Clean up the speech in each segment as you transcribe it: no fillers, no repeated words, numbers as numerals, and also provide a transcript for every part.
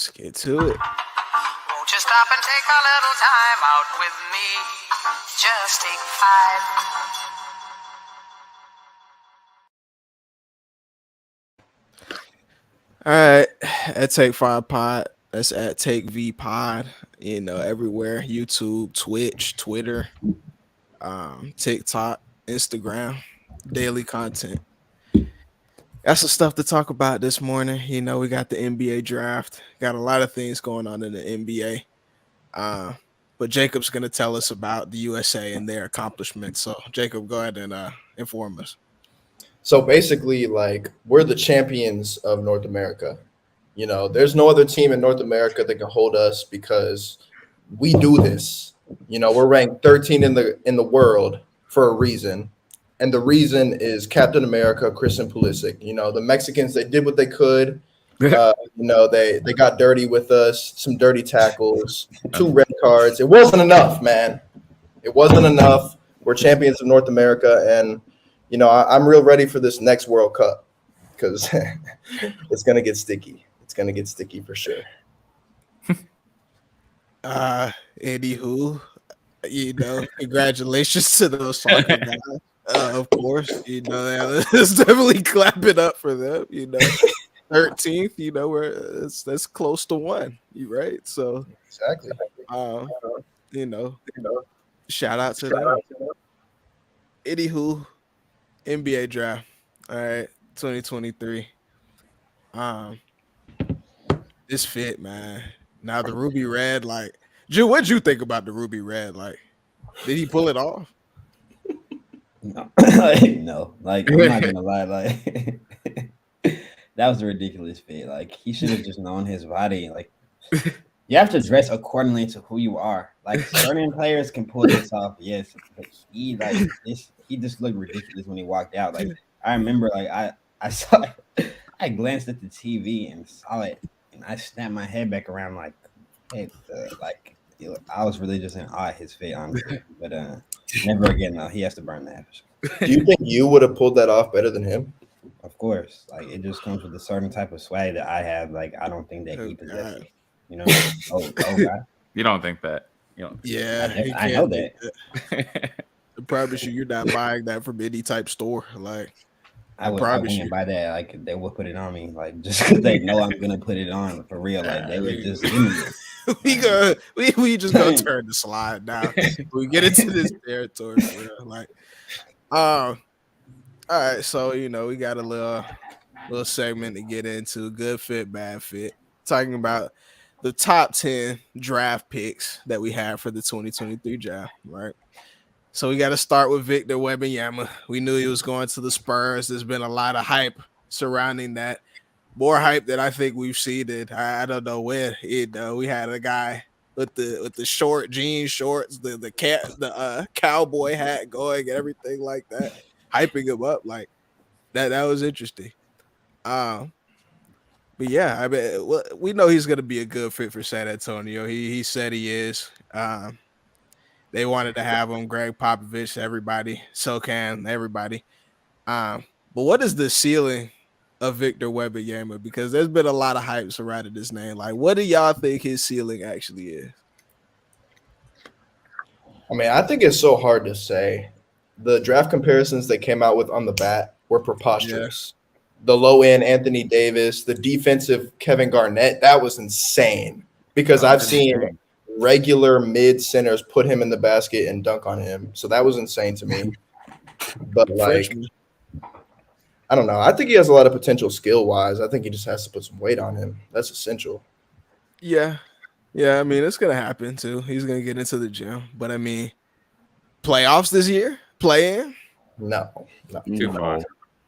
Let's get to it. Won't you stop and take a little time out with me? Just take 5. All right, at Take 5 Pod. That's at Take V Pod. Everywhere: YouTube, Twitch, Twitter, TikTok, Instagram. Daily content. Got some stuff to talk about this morning. We got the NBA draft. Got a lot of things going on in the NBA. But Jacob's gonna tell us about the USA and their accomplishments. So Jacob, go ahead and inform us. So basically, we're the champions of North America. There's no other team in North America that can hold us because we do this. We're ranked 13 in the world for a reason. And the reason is Captain America, Christian Pulisic. The Mexicans, they did what they could. They got dirty with us, some dirty tackles, 2 red cards. It wasn't enough, man. It wasn't enough. We're champions of North America, and I'm real ready for this next World Cup because it's gonna get sticky. It's gonna get sticky for sure. Anywho, congratulations to those soccer guys. Of course, let's definitely clap it up for them. 13th, that's close to 1. You right? So exactly. Shout out to them. Anywho, NBA draft. All right, 2023. This fit, man. Now the ruby red, Jill, what'd you think about the ruby red? Did he pull it off? No, no. I'm not gonna lie. That was a ridiculous fit. He should have just known his body. You have to dress accordingly to who you are. Certain players can pull this off, yes, but he just looked ridiculous when he walked out. I remember, I saw it, I glanced at the TV and saw it, and I snapped my head back around I was really just in awe of his fit, honestly. But never again. No, he has to burn that. Do you think you would have pulled that off better than him? Of course. It just comes with a certain type of swag that I have. I don't think that he possesses. God. You don't think that? Yeah, I know that. I promise you're not buying that from any type store. I wouldn't buy that. They would put it on me, just because they know I'm gonna put it on for real. They would just give me it. we just gonna turn the slide now. We get into this territory. All right. So we got a little segment to get into. Good fit, bad fit. Talking about the top 10 draft picks that we have for the 2023 draft. Right. So we got to start with Victor Wembanyama. We knew he was going to the Spurs. There's been a lot of hype surrounding that. More hype than I think we've seen it. I don't know when. We had a guy with the short jean shorts, the cowboy hat going, and everything like that, hyping him up that. That was interesting. But yeah, we know he's gonna be a good fit for San Antonio. He said he is. They wanted to have him. Greg Popovich, everybody, SoCan, everybody. But what is the ceiling of Victor Wembanyama? Because there's been a lot of hype surrounding this name. What do y'all think his ceiling actually is? I think it's so hard to say. The draft comparisons they came out with on the bat were preposterous. Yeah. The low end Anthony Davis, the defensive Kevin Garnett, that was insane. Because I've seen regular mid centers put him in the basket and dunk on him. So that was insane to me. But I don't know. I think he has a lot of potential skill-wise. I think he just has to put some weight on him. That's essential. Yeah. Yeah, it's going to happen, too. He's going to get into the gym. But, playoffs this year? Play-in? No. Too far.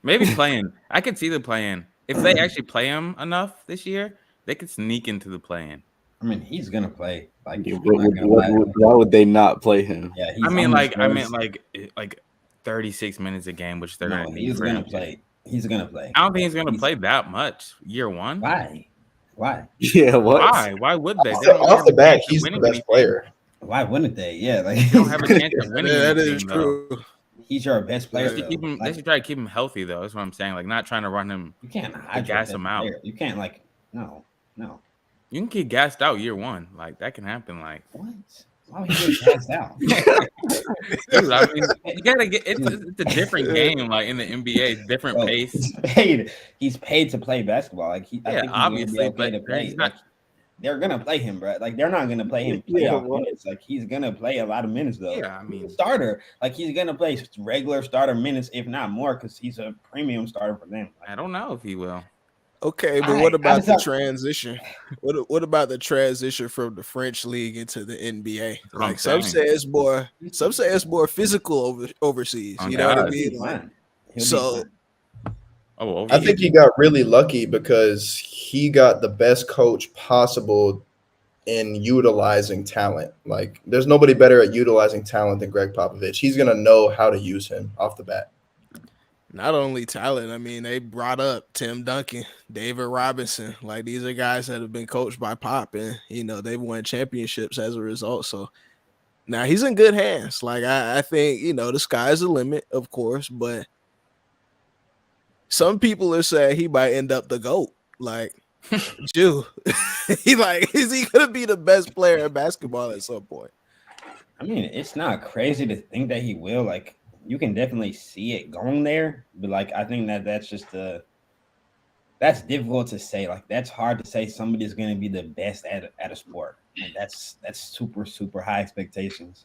Maybe play-in. I could see the play-in. If they actually play him enough this year, they could sneak into the play-in. He's going to play. Why would they not play him? Yeah, like 36 minutes a game, which they're going to need. He's going to play. He's gonna play. I don't think he's gonna play that much year one. Why? Yeah, what? Why would they? Off the bat, he's the best player. Why wouldn't they? Yeah, they don't have a chance of winning. That is true. Though. He's your best player. They should try to keep him healthy, though. That's what I'm saying. Not trying to run him. You can't gas him out. You can't no. You can get gassed out year one. Like that can happen. Like what? Why would he get gassed out? dude, I mean, you gotta get. It's a different game. Like in the NBA, it's different Bro, pace. He's paid to play basketball. Like I think he's obviously, gonna be okay but to play. he's not. Like, they're gonna play him, bro. Like they're not gonna play him playoff minutes. Like he's gonna play a lot of minutes though. Yeah, I mean, starter. Like he's gonna play regular starter minutes, if not more, because he's a premium starter for them. I don't know if he will. Okay, but what about the transition? What about the transition from the French league into the NBA? Like some say it's more physical overseas. You know what I mean? Like, so I think he got really lucky because he got the best coach possible in utilizing talent. Like there's nobody better at utilizing talent than Greg Popovich. He's gonna know how to use him off the bat. Not only talent, I mean, they brought up Tim Duncan, David Robinson. Like these are guys that have been coached by Pop, and they've won championships as a result. So now he's in good hands. Like I think the sky's the limit, of course, but some people are saying he might end up the GOAT. Like, Jew, is he gonna be the best player in basketball at some point? I mean, it's not crazy to think that he will. Like, you can definitely see it going there, but like I think that's just that's difficult to say. Like that's hard to say somebody's going to be the best at a sport. Like that's super high expectations.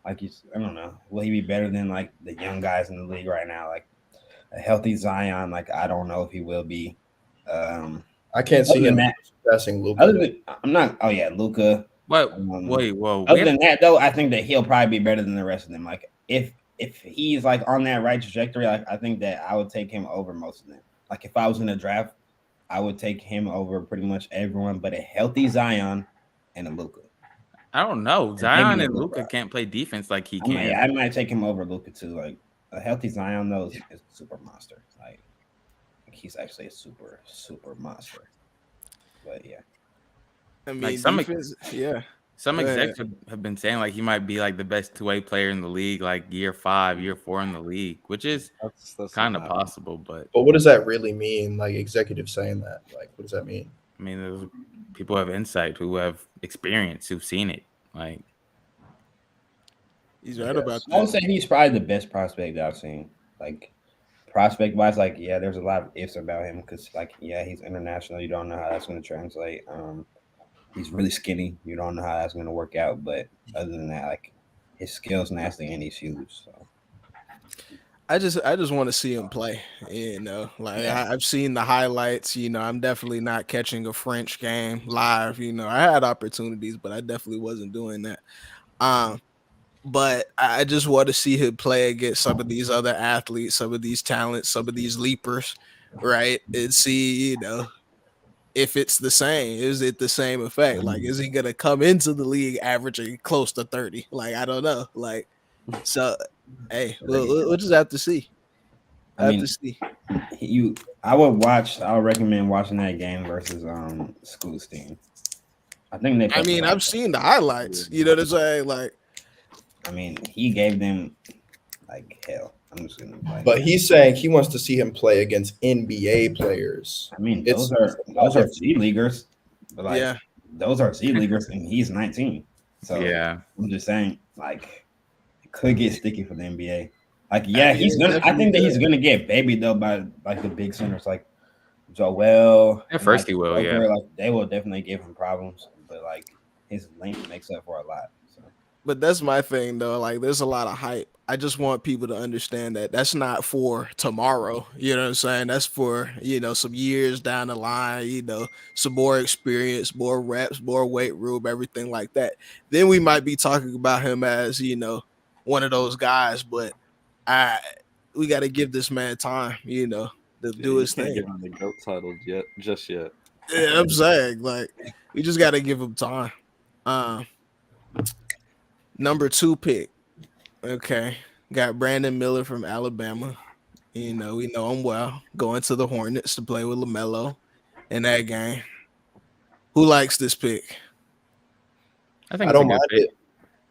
Like I don't know, will he be better than like the young guys in the league right now? Like a healthy Zion, like I don't know if he will be. I can't see him passing Luka. I'm not. Oh yeah, Luka. But wait, whoa. Other than that, though, I think that he'll probably be better than the rest of them. Like if he's like on that right trajectory, like I think that I would take him over most of them. Like if I was in a draft, I would take him over pretty much everyone, but a healthy Zion and a Luka. I don't know. Zion and Luka can't play defense like he can. I might take him over Luka too. Like a healthy Zion though is a super monster. Like he's actually a super monster. But yeah, I mean, like some execs have been saying like he might be like the best two-way player in the league, like year 5, year 4 in the league, which is that's kind of possible. But what does that really mean? Like executives saying that, like what does that mean? I mean, there's people who have insight, who have experience, who've seen it. Like he's right about that. I would say he's probably the best prospect that I've seen. Like prospect wise, like yeah, there's a lot of ifs about him because like yeah, he's international. You don't know how that's going to translate. He's really skinny. You don't know how that's going to work out. But other than that, like his skills nasty and he's huge. So I just want to see him play. I've seen the highlights. I'm definitely not catching a French game live. I had opportunities, but I definitely wasn't doing that. But I just want to see him play against some of these other athletes, some of these talents, some of these leapers, right? And see, if it's the same. Is it the same effect? Like, is he gonna come into the league averaging close to 30? Like, I don't know. Like, so hey, we'll just have to see. I would recommend watching that game versus School's team. I've seen the highlights. You know what I'm saying? Like, I mean, he gave them like hell. I'm just gonna but he's saying he wants to see him play against NBA players. I mean, those are G leaguers. But like, those are G leaguers, and he's 19. So yeah, I'm just saying, like, it could get sticky for the NBA. Like, yeah, he's gonna. I think that he's gonna get babied though by like the big centers like Joel. At first, he will. Yeah, like they will definitely give him problems, but like his length makes up for a lot. So. But that's my thing though. Like, there's a lot of hype. I just want people to understand that that's not for tomorrow. You know what I'm saying? That's for, some years down the line, some more experience, more reps, more weight room, everything like that. Then we might be talking about him as, one of those guys. But we got to give this man time, to do his thing. Get on the GOAT title just yet. Yeah, I'm saying, like, we just got to give him time. Number 2 pick. Okay, got Brandon Miller from Alabama. We know him well. Going to the Hornets to play with LaMelo in that game. Who likes this pick? I don't mind it.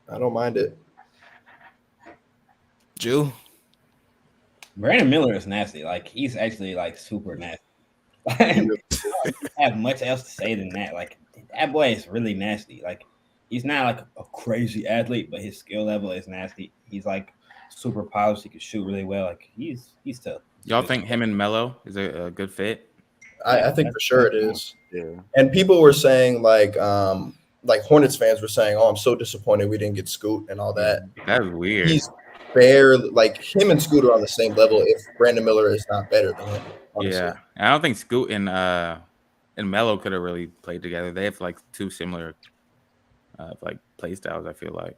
I don't mind it. Jew? Brandon Miller is nasty. Like, he's actually like super nasty. I don't have much else to say than that. Like, that boy is really nasty. Like he's not like a crazy athlete, but his skill level is nasty. He's like super polished. He can shoot really well. Like he's tough. Y'all think him and Melo is a good fit? I think for sure it is. Yeah. And people were saying like Hornets fans were saying, "Oh, I'm so disappointed we didn't get Scoot and all that." That's weird. He's barely like him and Scoot are on the same level. If Brandon Miller is not better than him, honestly. Yeah, I don't think Scoot and Melo could have really played together. They have like two similar like play styles. I feel like.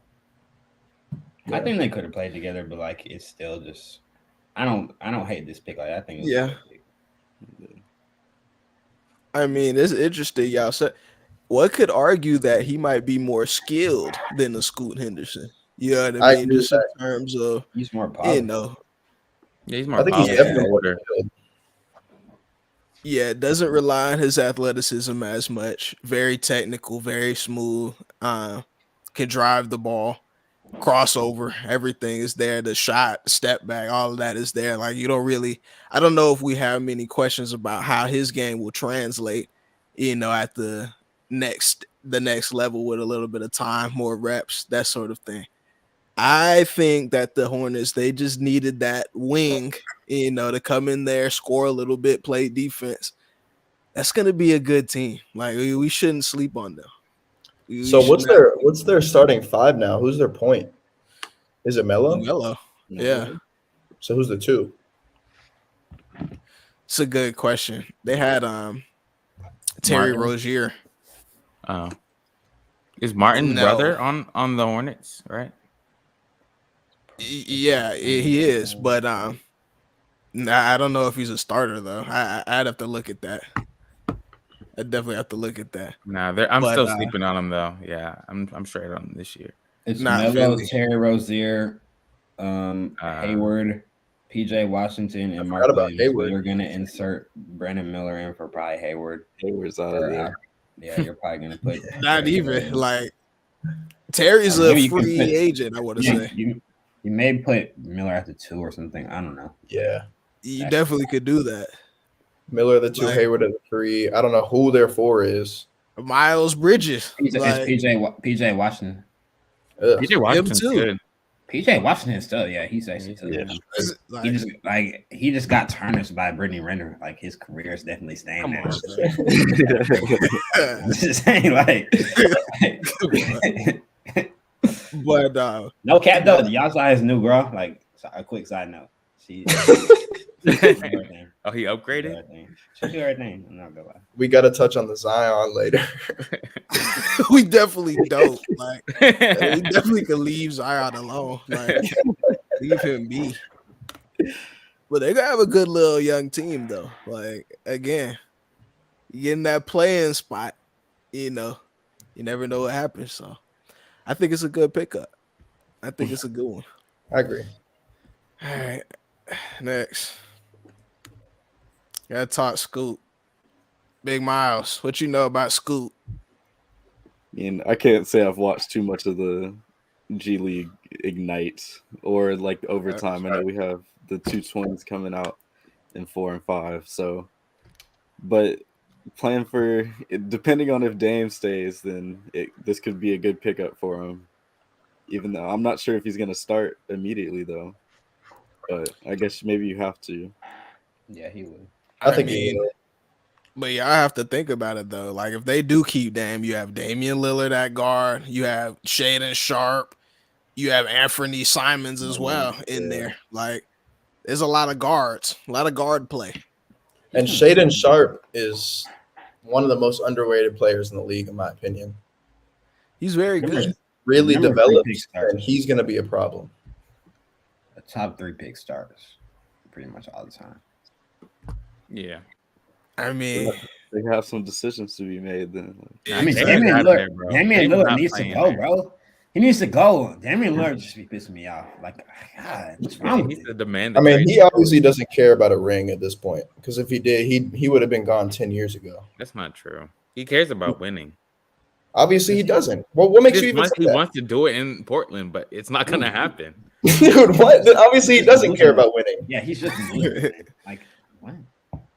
Yeah. I think they could have played together, but like it's still just. I don't hate this pick. Like I think. It's Yeah. a good pick. I mean, it's interesting, y'all. So, what could argue that he might be more skilled than the Scoot Henderson? You know what I mean? agree Just with in terms of, He's more polished. you know, Yeah, he's more. I think he's polished. definitely older. yeah, doesn't rely on his athleticism as much. Very technical, very smooth. Can drive the ball, crossover, everything is there. The shot, step back, all of that is there. Like you don't really. I don't know if we have many questions about how his game will translate. You know, at the next level with a little bit of time, more reps, that sort of thing. I think that the Hornets, they just needed that wing, you know, to come in there, score a little bit, play defense. That's going to be a good team. Like we shouldn't sleep on them. So what's their starting five now? Who's their point? Is it Melo? Melo? Yeah, So who's the two? it's a good question. They had Terry Martin. Rozier. Is Martin No. brother on the Hornets? Right. Yeah, he is, but nah, I don't know if he's a starter though. I'd have to look at that. I definitely have to look at that. Nah, I'm But, still sleeping on him though. Yeah, I'm straight on him this year. It's Not Melo, Philly. Terry Rozier, Hayward, PJ Washington, and Mark forgot about Williams. Hayward. You're gonna insert Brandon Miller in for probably Hayward. Hayward's out of there. Yeah, you're probably gonna put Not even like Terry's a Maybe you can free put- agent. I want to say You may put Miller at the 2 or something. I don't know. Yeah. you definitely could do that. Miller the 2, Like- Hayward at the 3. I don't know who their 4 is. Miles Bridges. It's Like, PJ Washington. Ugh. PJ Washington's too. good. PJ Washington is still, yeah, he's actually still. Yeah. is it, like, He just got tarnished by Brittany Renner. Like his career is definitely staying come there. on, I'm just saying, like, but no cap though. Y'all saw his new girl. Like, a quick side note. She Oh, he upgraded. She do her thing. I'm not gonna lie. We got to touch on the Zion later. we definitely don't. Like we definitely could leave Zion alone. Like leave him be. But they gotta have a good little young team though. Like again, you get in that playing spot, you know, you never know what happens. So I think it's a good pickup. I think it's a good one. I agree. All right. Next. Gotta talk Scoot. Big Miles. What you know about Scoot? And I can't say I've watched too much of the G League Ignite or like overtime. I know we have the 2 twins coming out in 4 and 5. So, but playing for depending on if Dame stays, then this could be a good pickup for him. Even though I'm not sure if he's going to start immediately, though. But I guess maybe you have to. Yeah, he would. I think mean, he will. but yeah, I have to think about it though. Like if they do keep Dame, you have Damian Lillard at guard, you have Shaden Sharp, you have Anthony Simons as well in there. Like there's a lot of guards, a lot of guard play. And Shaden Sharp is one of the most underrated players in the league, in my opinion. He's very good. Really Number 3 developed, pick starters. and he's going to be a problem. The top 3 pick starters, pretty much all the time. Yeah. I mean, They have some decisions to be made then. I mean, Dame's Damian out of there, bro. Damian Dame's Lillard not needs to playing go, there. bro. He needs to go. Damian Lillard just be pissing me off. Like, God, what's wrong with He's you? the demand. I mean, he obviously doesn't care about a ring at this point, because if he did, he would have been gone 10 years ago. That's not true. He cares about winning. Obviously, he doesn't. Well, what makes you even say He that? wants to do it in Portland, but it's not gonna happen. Dude, what? Obviously, he doesn't care about winning. Yeah, he's just a loser, man. Like, what?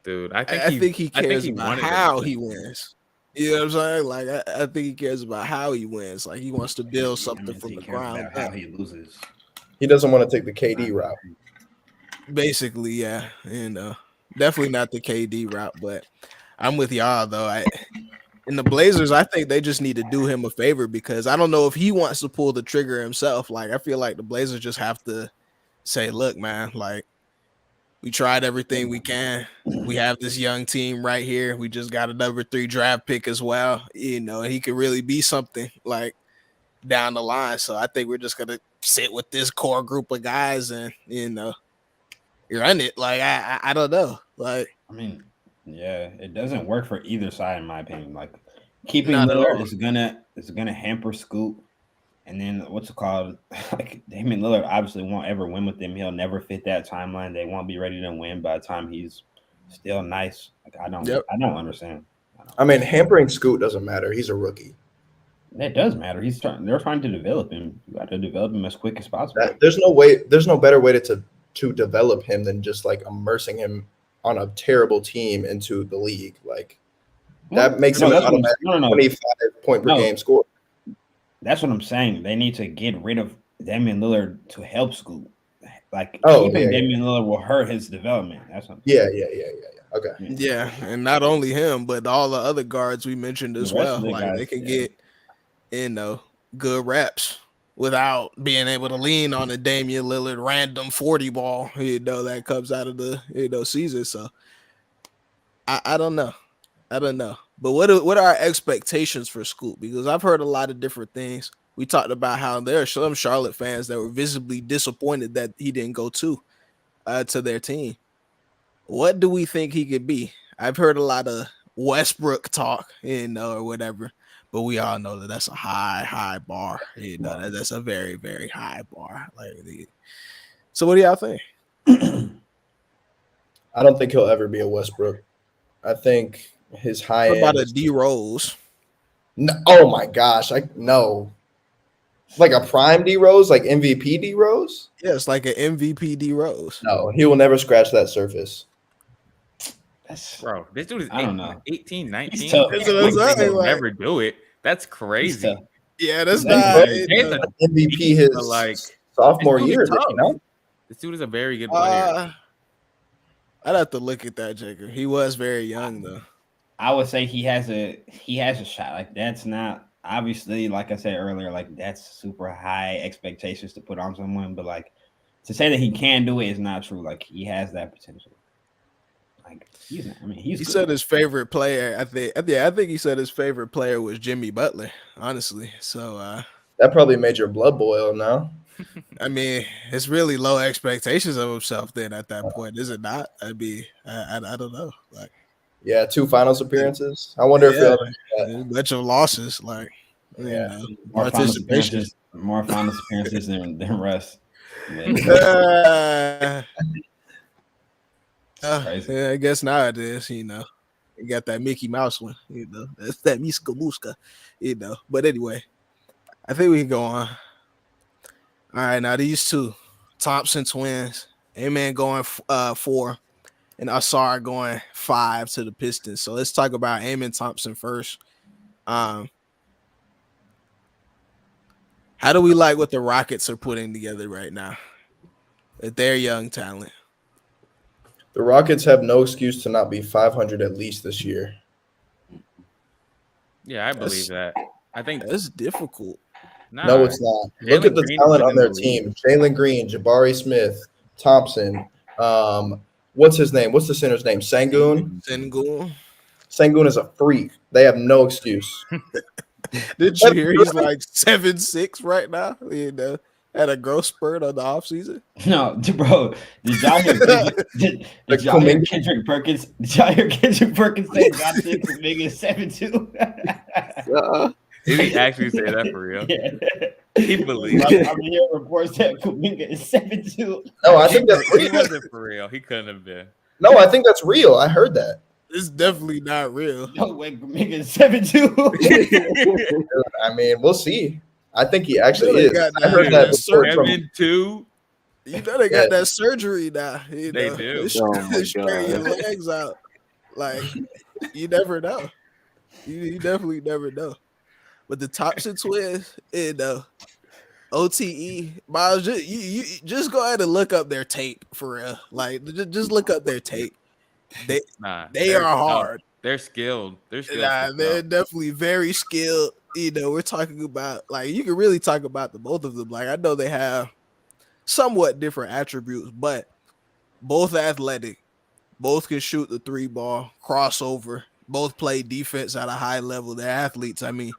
Dude, I think he cares about wanted how to- he wins. You know what I'm saying? Like I think he cares about how he wins. Like he wants to build something from He the cares ground about how up. he loses. He doesn't want to take the KD route. Basically, yeah. Definitely not the KD route, but I'm with y'all though. In the Blazers, I think they just need to do him a favor because I don't know if he wants to pull the trigger himself. Like I feel like the Blazers just have to say, look, man, like we tried everything we can. We have this young team right here. We just got a number 3 draft pick as well. He could really be something like down the line. So I think we're just gonna sit with this core group of guys and run it. Like I don't know. Like I mean, yeah, it doesn't work for either side in my opinion. Like keeping not at Lillard all. is gonna hamper Scoot. And then what's it called? Like Damian Lillard obviously won't ever win with them. He'll never fit that timeline. They won't be ready to win by the time he's still nice. Like I don't understand. I mean, hampering Scoot doesn't matter. He's a rookie. That does matter. They're trying to develop him. You got to develop him as quick as possible. There's no better way to develop him than just like immersing him on a terrible team into the league. Like that makes him an automatic 25 point per game score. That's what I'm saying. They need to get rid of Damian Lillard to help Scoot. Like keeping Damian Lillard will hurt his development. That's what I'm saying. Okay. Yeah, and not only him, but all the other guards we mentioned as well. Like they can get good reps without being able to lean on a Damian Lillard random 40 ball, that comes out of the season. So I don't know. But what are our expectations for Scoot? Because I've heard a lot of different things. We talked about how there are some Charlotte fans that were visibly disappointed that he didn't go to their team. What do we think he could be? I've heard a lot of Westbrook talk, or whatever, but we all know that that's a high bar. That's a very, very high bar. So what do y'all think? I don't think he'll ever be a Westbrook. I think his high what about end. a D Rose? No, oh my gosh, no. Like a prime D Rose, like MVP D Rose? Yes, like an MVP D Rose. No, he will never scratch that surface. Bro, this dude is I don't know. 18, 19. He'll never do it. That's crazy. Yeah, that's not MVP his sophomore year. This dude is a very good player. I'd have to look at that, Jacob. He was very young though. I would say he has a shot. Like that's not obviously, like I said earlier, like that's super high expectations to put on someone, but like to say that he can do it is not true. Like he has that potential. Like he's not, he said his favorite player. I think he said his favorite player was Jimmy Butler, honestly. So that probably made your blood boil now. I mean, it's really low expectations of himself then at that point, is it not? I don't know. Like, yeah, 2 finals appearances. I wonder if a bunch of losses, like more finals appearances than Russ. Yeah, I guess nowadays, you got that Mickey Mouse one, that's that Miska Muska, But anyway, I think we can go on. All right, now these two, Thompson twins, A-Man going 4, and Asar going 5 to the Pistons. So let's talk about Amen Thompson first. How do we like what the Rockets are putting together right now? That they're young talent. The Rockets have no excuse to not be 500 at least this year. Yeah, I believe that. I think that's difficult. No, it's not. Look at the talent on their team. Jalen Green, Jabari Smith, Thompson. What's his name? What's the center's name? Sengun? Sengun is a freak. They have no excuse. Did you hear he's like 7'6" right now? Had a growth spurt on the offseason. No, bro. Did y'all hear Kendrick Perkins? Did y'all hear Kendrick Perkins say Jonathan Kuminga is 7'2"? Did he actually say that for real? Yeah. He believes it. I'm hearing reports that Kuminga is 7'2". No, I think that's he wasn't for real. He couldn't have been. No, I think that's real. I heard that. It's definitely not real. No way, Kuminga is 7'2". I mean, we'll see. I think he actually is. I heard that before. 7'2". They got that surgery now. They do. Straighten your legs out. Like, you never know. You definitely never know. But the Thompson twins, OTE, Miles, you just go ahead and look up their tape for real. Like, just look up their tape. They they're are tough. hard. They're skilled. They're They're definitely very skilled. We're talking about, like, you can really talk about the both of them. Like, I know they have somewhat different attributes, but both athletic, both can shoot the 3 ball, crossover, both play defense at a high level. They're athletes. I mean,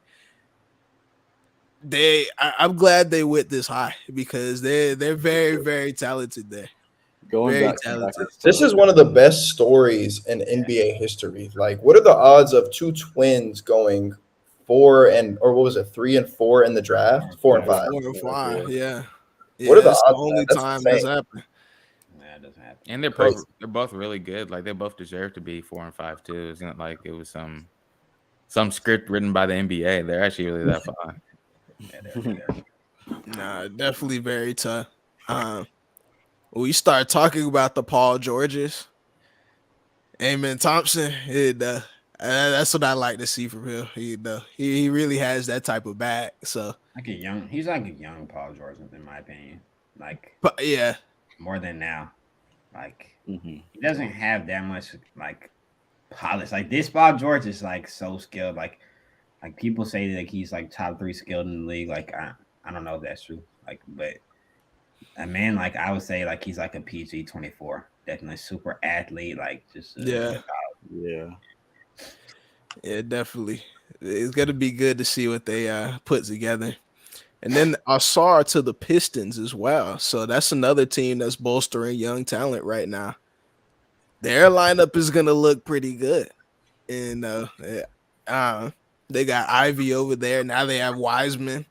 I'm glad they went this high because they're very, very talented there. Going Very back, talented. This is one of the best stories in NBA history. Like, what are the odds of 2 twins going 3 and 4 in the draft? 4 and 5. 4 and 5, yeah. What are the that's odds the of only that? That's time insane. that's happened. Yeah, it doesn't happen. And they're both really good. Like, they both deserve to be 4 and 5 too. It's not like it was some script written by the NBA. They're actually really that fine. Nah, definitely very tough. We start talking about the Paul Georges, Amen Thompson. That's what I like to see from him. He really has that type of back. So he's like a young Paul George in my opinion. Like, yeah, more than now. Like, Mm-hmm. he doesn't have that much like polish. Like, this Paul George is like so skilled. Like people say that he's like top 3 skilled in the league. Like, I don't know if that's true. Like, but a man, like, I would say like he's like a PG 24. Definitely super athlete. Like, just Yeah, definitely. It's gonna be good to see what they put together. And then Asar to the Pistons as well. So that's another team that's bolstering young talent right now. Their lineup is gonna look pretty good. And they got Ivy over there. Now they have Wiseman.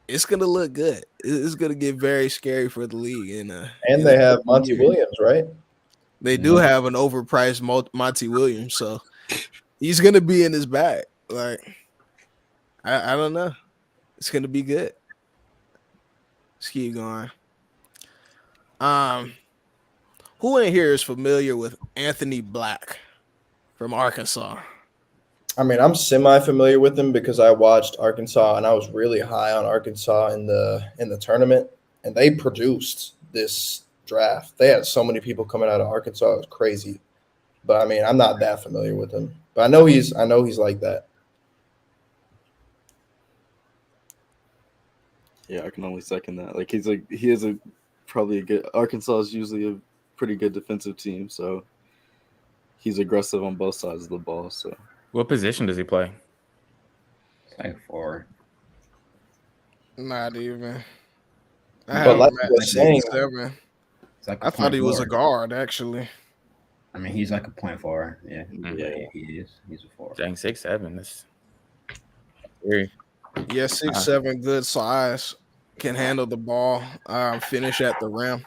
It's gonna look good. It's gonna get very scary for the league. And they have Monty Williams, right? They do have an overpriced Monty Williams, so he's gonna be in his bag. Like, I don't know. It's gonna be good. Let's keep going. Who in here is familiar with Anthony Black from Arkansas? I mean, I'm semi-familiar with him because I watched Arkansas and I was really high on Arkansas in the tournament, and they produced this draft. They had so many people coming out of Arkansas. It was crazy. But I mean, I'm not that familiar with him. But I know he's like that. Yeah, I can only second that. Like, he is probably a good. Arkansas is usually a pretty good defensive team, so he's aggressive on both sides of the ball. So, what position does he play? Like 4. Not even. But like you were saying, I thought he was a guard, actually. I mean, he's like a point forward. Yeah, Yeah. he is. He's a 4. Dang, 6'7". That's weird. Yeah, 6'7", good size, can handle the ball, finish at the rim.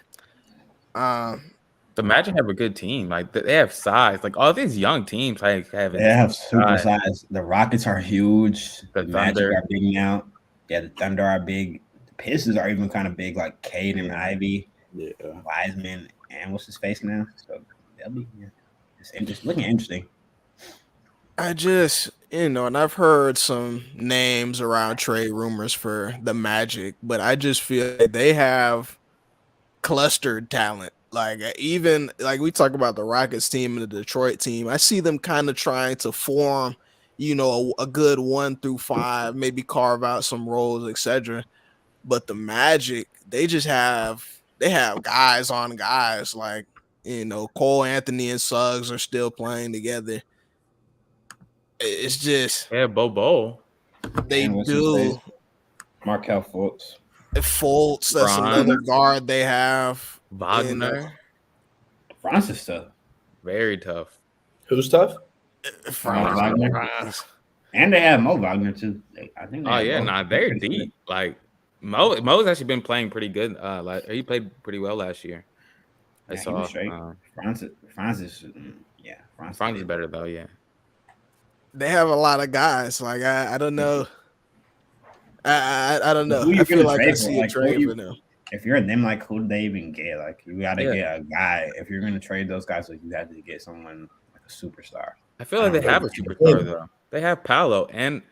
The Magic have a good team. Like, they have size. Like, all these young teams like have. They have super size. The Rockets are huge. The Magic Thunder are big now. Yeah, the Thunder are big. The Pistons are even kind of big, like Cade and Ivy, Wiseman, and what's his face now? So they'll be. Yeah, it's looking interesting. I just, and I've heard some names around trade rumors for the Magic, but I just feel like they have clustered talent. Like, even like we talk about the Rockets team and the Detroit team, I see them kind of trying to form, a good 1 through 5, maybe carve out some roles, etc. But the Magic, they have guys on guys. Like, Cole Anthony and Suggs are still playing together. It's just Bobo. They do. Markel Fultz. Fultz, that's another guard they have. Wagner. France is tough. Very tough. Who's tough? France. And they have Mo Wagner too. I think. They're deep. Like, Mo's actually been playing pretty good. He played pretty well last year. I saw. France is better though. Yeah. They have a lot of guys. Like, I don't know. I don't know. I feel like I see a trade for them. If you're them, like, who do they even get? Like, you got to get a guy. If you're going to trade those guys, like, you have to get someone like superstar. I feel like they have a superstar though. They have Paolo and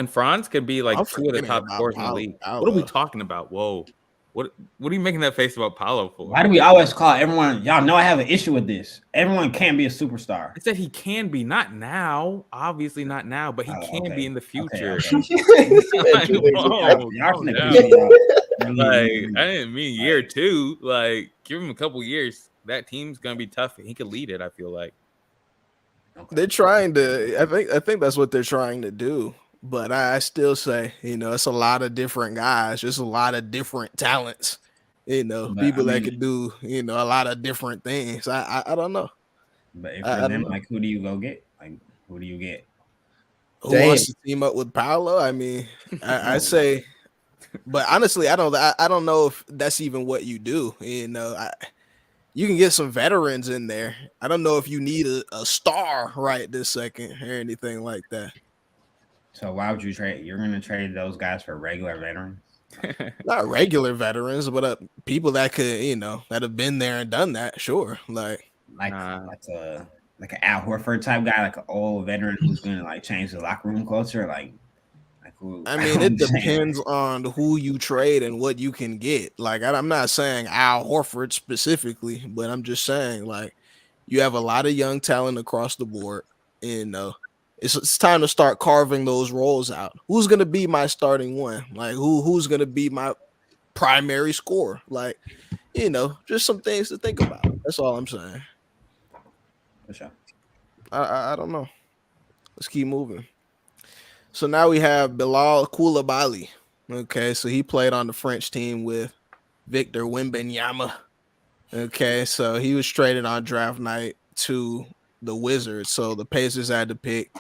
Franz could be like two of the top scorers in the league. What are we talking about? Whoa. What are you making that face about Paolo for? Why do we always call everyone? Y'all know I have an issue with this. Everyone can't be a superstar. I said he can be, not now. Obviously not now, but he can be in the future. Like, I didn't mean year two. Like, give him a couple years. That team's gonna be tough. He could lead it. I feel like they're trying to. I think that's what they're trying to do. But I still say, it's a lot of different guys, just a lot of different talents. People that could do, a lot of different things. I don't know. But if for them, like, who do you go get? Like, who do you get? Who wants to team up with Paolo? I mean, I say, but honestly, I don't know if that's even what you do. You can get some veterans in there. I don't know if you need a star right this second or anything like that. So why would you trade? You're going to trade those guys for regular veterans? Not regular veterans, but people that could, that have been there and done that. Sure, like an Al Horford type guy, like an old veteran who's going to like change the locker room culture. Like who? I mean, it depends on who you trade and what you can get. Like I'm not saying Al Horford specifically, but I'm just saying like you have a lot of young talent across the board, and it's time to start carving those roles out. Who's gonna be my starting one? Like who's gonna be my primary scorer? Like, just some things to think about. That's all I'm saying. For sure. I don't know. Let's keep moving. So now we have Bilal Koulibaly. Okay, so he played on the French team with Victor Wembanyama. Okay, so he was traded on draft night to the Wizards. So the Pacers had to pick,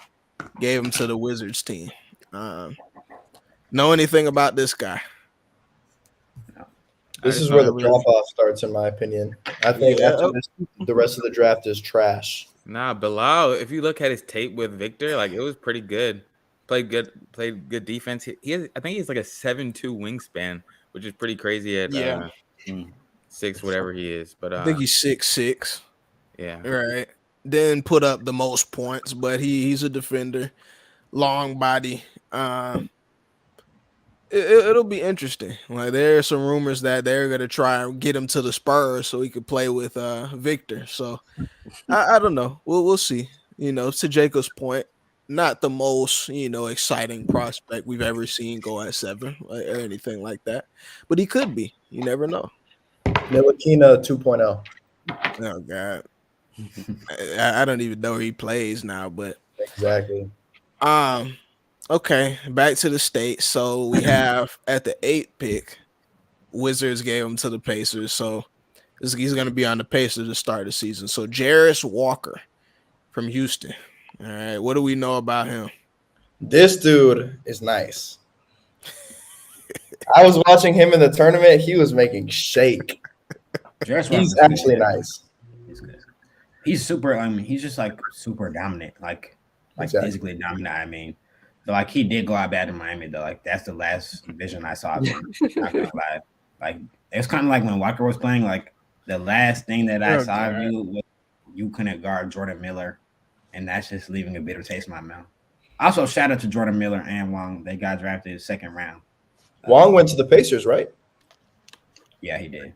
gave him to the Wizards team. Know anything about this guy? This is where the drop-off starts, in my opinion. I think after this, the rest of the draft is trash. Nah, Bilal, if you look at his tape with Victor, like it was pretty good. Played good defense. I think he's like a 7'2" wingspan, which is pretty crazy at 6, whatever he is. But I think he's 6'6". Yeah. Right. Didn't put up the most points, but he's a defender. Long body. It'll be interesting. Like there are some rumors that they're gonna try and get him to the Spurs so he could play with Victor. So I don't know. We'll see. To Jacob's point, not the most exciting prospect we've ever seen go at 7 or anything like that, but he could be. You never know. Ntilikina 2.0. Oh God, I don't even know where he plays now, but exactly. Okay, back to the States. So we have at the 8th pick, Wizards gave him to the Pacers. So he's going to be on the Pacers to start the season. So Jarris Walker from Houston. All right, what do we know about him? This dude is nice. I was watching him in the tournament. He was making shake. He's actually nice. He's good. He's super. I mean, he's just like super dominant, like exactly. Physically dominant. I mean. But like he did go out bad in Miami though. Like that's the last vision I saw of him. Not gonna lie. Like it's kind of like when Walker was playing. Like the last thing that I saw of you was you couldn't guard Jordan Miller, and that's just leaving a bitter taste in my mouth. Also, shout out to Jordan Miller and Wong. They got drafted 2nd round. Wong went to the Pacers, right? Yeah, he did.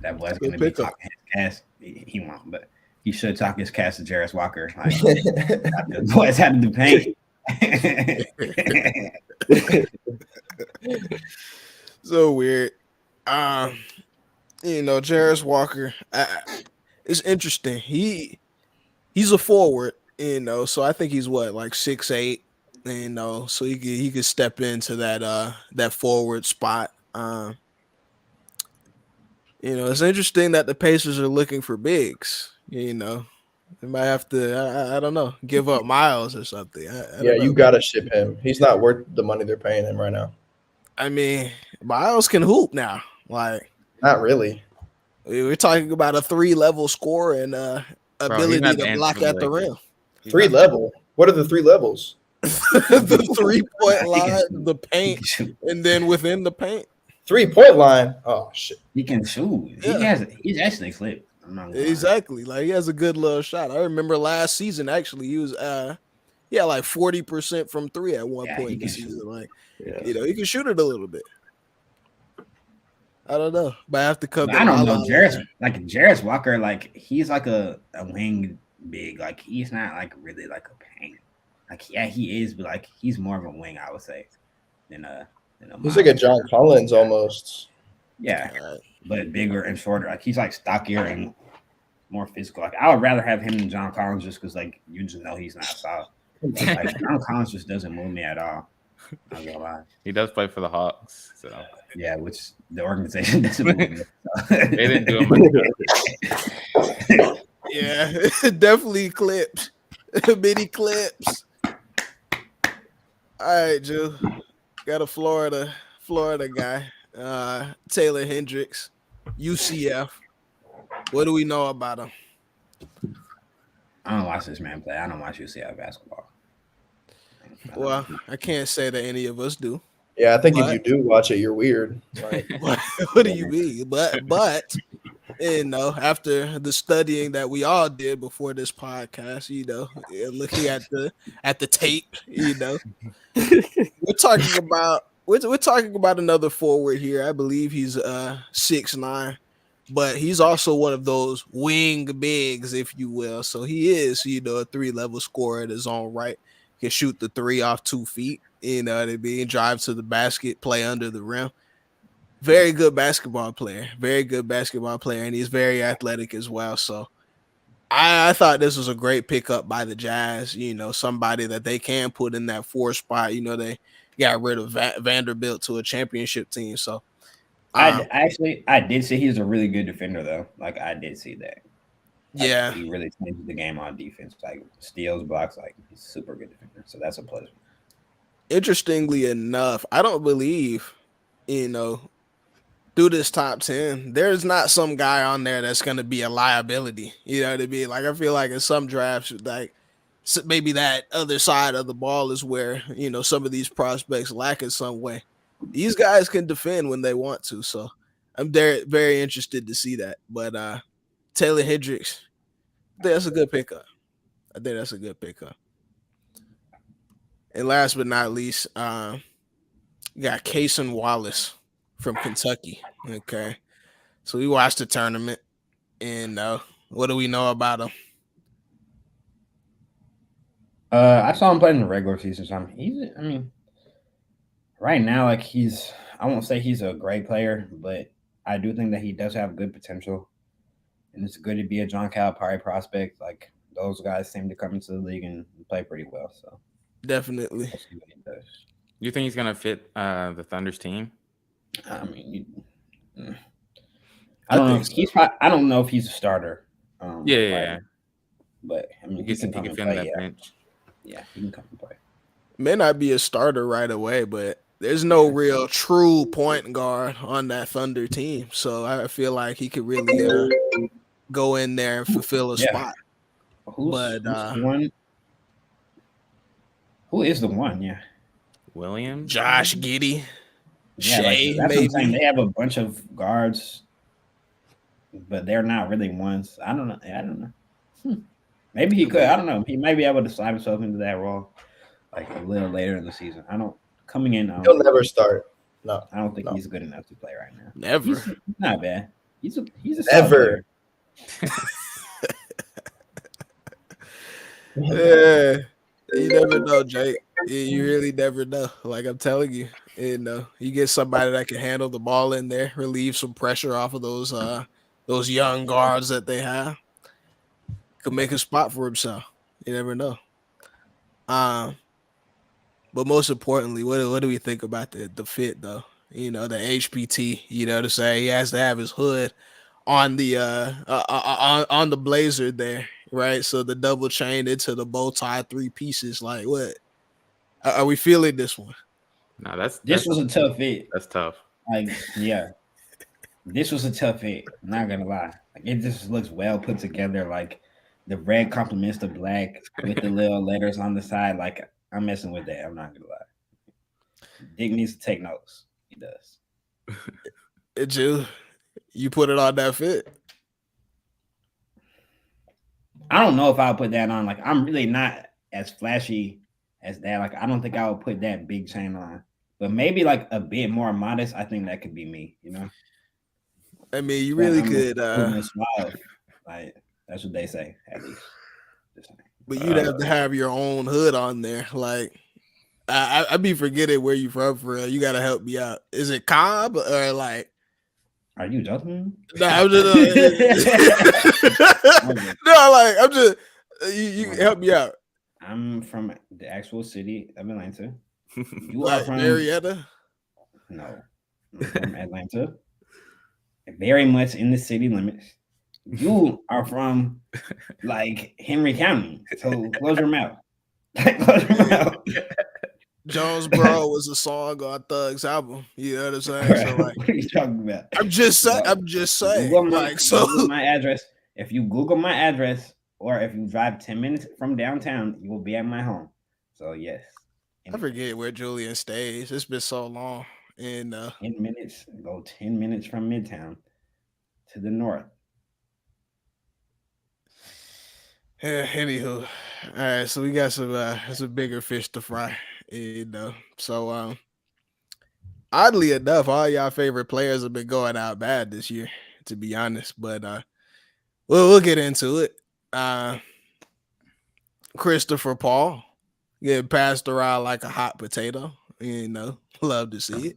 That was going to be talking his cast. He won't, but. He should talk his cast to Jarris Walker. Like, the boys had to paint. So weird. Jarris Walker. It's interesting. He's a forward. So I think he's like 6'8". So he could step into that forward spot. It's interesting that the Pacers are looking for bigs. They might have to, I don't know, give up Miles or something. You got to ship him. He's not worth the money they're paying him right now. I mean, Miles can hoop now. Like, not really. We're talking about a 3-level score and ability to block at the rim. 3 level? What are the 3 levels? The 3-point line, the paint, and then within the paint. 3-point line? Oh, shit. He can shoot. He's actually flipped. I'm not Exactly. Like he has a good little shot. I remember last season actually he was like 40% from 3 at one point in the season. Shoot. Like Yeah. he can shoot it a little bit. I don't know, but I have to come. But I don't know. Jarris Walker, like he's like a wing big. Like he's not like really like a paint. Like yeah, he is, but like he's more of a wing, I would say, than a. He's like a John Collins almost. Yeah, but bigger and shorter. Like he's like stockier and more physical. Like I would rather have him than John Collins just because like you just know he's not soft. Like John Collins just doesn't move me at all. I'm gonna lie. He does play for the Hawks, so yeah, which the organization doesn't move me. So. They didn't do him. Yeah, definitely clips, mini clips. All right, Joe. Got a Florida guy, Taylor Hendricks, UCF. What do we know about him? I don't watch this man play. I don't watch UCF basketball. Well, I can't say that any of us do. Yeah, I think if you do watch it, you're weird. Like, what do you mean? But after the studying that we all did before this podcast, looking at the tape, we're talking about another forward here. I believe he's 6'9", but he's also one of those wing bigs, if you will. So he is, a 3-level scorer in his own right. Can shoot the 3 off 2 feet, drive to the basket, play under the rim. Very good basketball player, and he's very athletic as well. So I thought this was a great pickup by the Jazz, somebody that they can put in that 4 spot. They got rid of Vanderbilt to a championship team. So I did see he's a really good defender, though. Like, I did see that. Like, yeah. He really changed the game on defense. Like, steals, blocks, like, he's a super good defender. So that's a pleasure. Interestingly enough, I don't believe, through this top 10, there's not some guy on there that's going to be a liability. You know what I mean? Like, I feel like in some drafts, like, maybe that other side of the ball is where, some of these prospects lack in some way. These guys can defend when they want to. So I'm very, very interested to see that. But Taylor Hendricks, I think that's a good pickup. And last but not least, got Cason Wallace from Kentucky. Okay. So we watched the tournament, and what do we know about him? I saw him play in the regular season. So right now, like I won't say he's a great player, but I do think that he does have good potential. And it's good to be a John Calipari prospect. Like, those guys seem to come into the league and play pretty well. So definitely. We'll see what he does. You think he's gonna fit the Thunder's team? I don't know. So. I don't know if he's a starter. Yeah. But he can fit in that bench. Yeah, he can come and play. May not be a starter right away, but there's no real true point guard on that Thunder team. So I feel like he could really go in there and fulfill a spot. Who is the one? Yeah. Williams? Josh Giddey. Yeah, Shea, that's maybe. What I'm saying. They have a bunch of guards, but they're not really ones. I don't know. Maybe he could. I don't know. He may be able to slide himself into that role like a little later in the season. He'll never start. No, I don't think he's good enough to play right now. Never. He's not bad. He's a never. Yeah, you never know, Jake. You really never know. Like I'm telling you, you get somebody that can handle the ball in there, relieve some pressure off of those young guards that they have. Could make a spot for himself. You never know. But most importantly, what do we think about the fit though? The HPT. To say he has to have his hood on the on the blazer there, right? So the double chain into the bow tie 3 pieces. Like what? Are we feeling this one? No, this was a tough fit. That's tough. Like yeah, this was a tough fit. I'm not gonna lie. Like it just looks well put together. Like the red complements the black with the little letters on the side. Like I'm messing with that. I'm not gonna lie. Dick needs to take notes. He does. You put it on that fit. I don't know if I'll put that on. Like, I'm really not as flashy as that. Like, I don't think I would put that big chain on. But maybe like a bit more modest. I think that could be me. You know. I mean, you But really I'm could. suave. Like that's what they say at least. But you'd have to have your own hood on there. Like, I be forgetting where you from for real. You gotta help me out. Is it Cobb or like? Are you joking? No, I'm just no, like I'm just you help me out. I'm from the actual city of Atlanta. You like are from Marietta? No, I'm from Atlanta. Very much in the city limits. You are from like Henry County, so close your mouth. Close your mouth. Jonesboro was a song on Thug's album. You know what I'm saying? Right. So like, what are you talking about? I'm just saying. Google my address. If you Google my address, or if you drive 10 minutes from downtown, you will be at my home. So yes. I forget where Julian stays. It's been so long. And 10 minutes, go 10 minutes from Midtown to the north. Yeah, anywho. All right, so we got some bigger fish to fry. You know. So oddly enough, all y'all favorite players have been going out bad this year, to be honest. But we'll get into it. Christopher Paul getting passed around like a hot potato. You know, love to see it.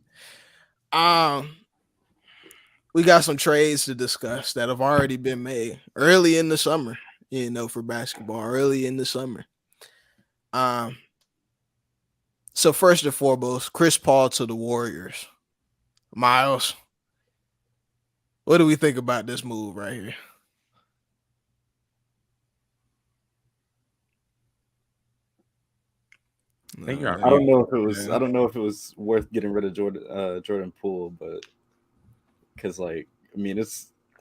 We got some trades to discuss that have already been made early in the summer, you know, for basketball, early in the summer. So first and foremost, Chris Paul to the Warriors. Miles, what do we think about this move right here? I don't know if it was. I don't know if it was worth getting rid of Jordan Poole, but because like I mean,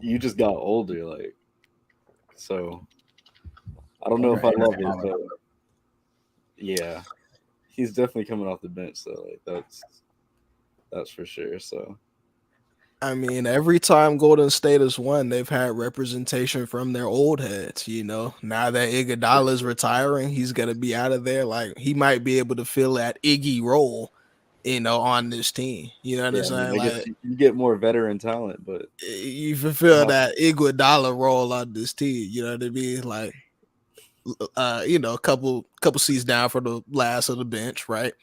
you just got older, like so. I don't know if I love it, but yeah, he's definitely coming off the bench, so like that's for sure. So. I mean, every time Golden State has won, they've had representation from their old heads, you know. Now that Iguodala is retiring, he's going to be out of there. Like, he might be able to fill that Iggy role, you know, on this team. You know what I'm saying? I mean, I guess you get more veteran talent, but you fulfill that Iguodala role on this team. You know what I mean? Like, you know, a couple seats down for the last of the bench, right?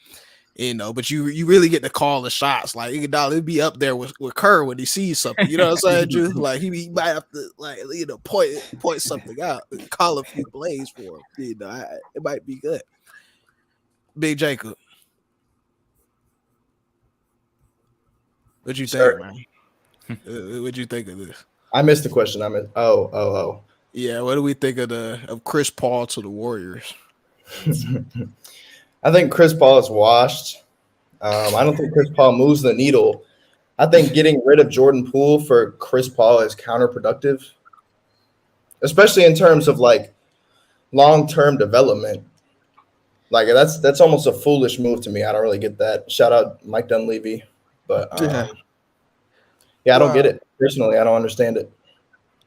You know, but you really get to call the shots. Like Iguodala, he'd be up there with Kerr when he sees something. You know what I'm saying, Drew? Like he might have to, like, you know, point something out, call a few plays for him. You know, it might be good. Big Jacob, what'd you think, man? What'd you think of this? I missed the question. Oh. Yeah, what do we think of Chris Paul to the Warriors? I think Chris Paul is washed. I don't think Chris Paul moves the needle. I think getting rid of Jordan Poole for Chris Paul is counterproductive, especially in terms of like long-term development. Like that's almost a foolish move to me. I don't really get that. Shout out Mike Dunleavy, but yeah, I don't get it personally. I don't understand it.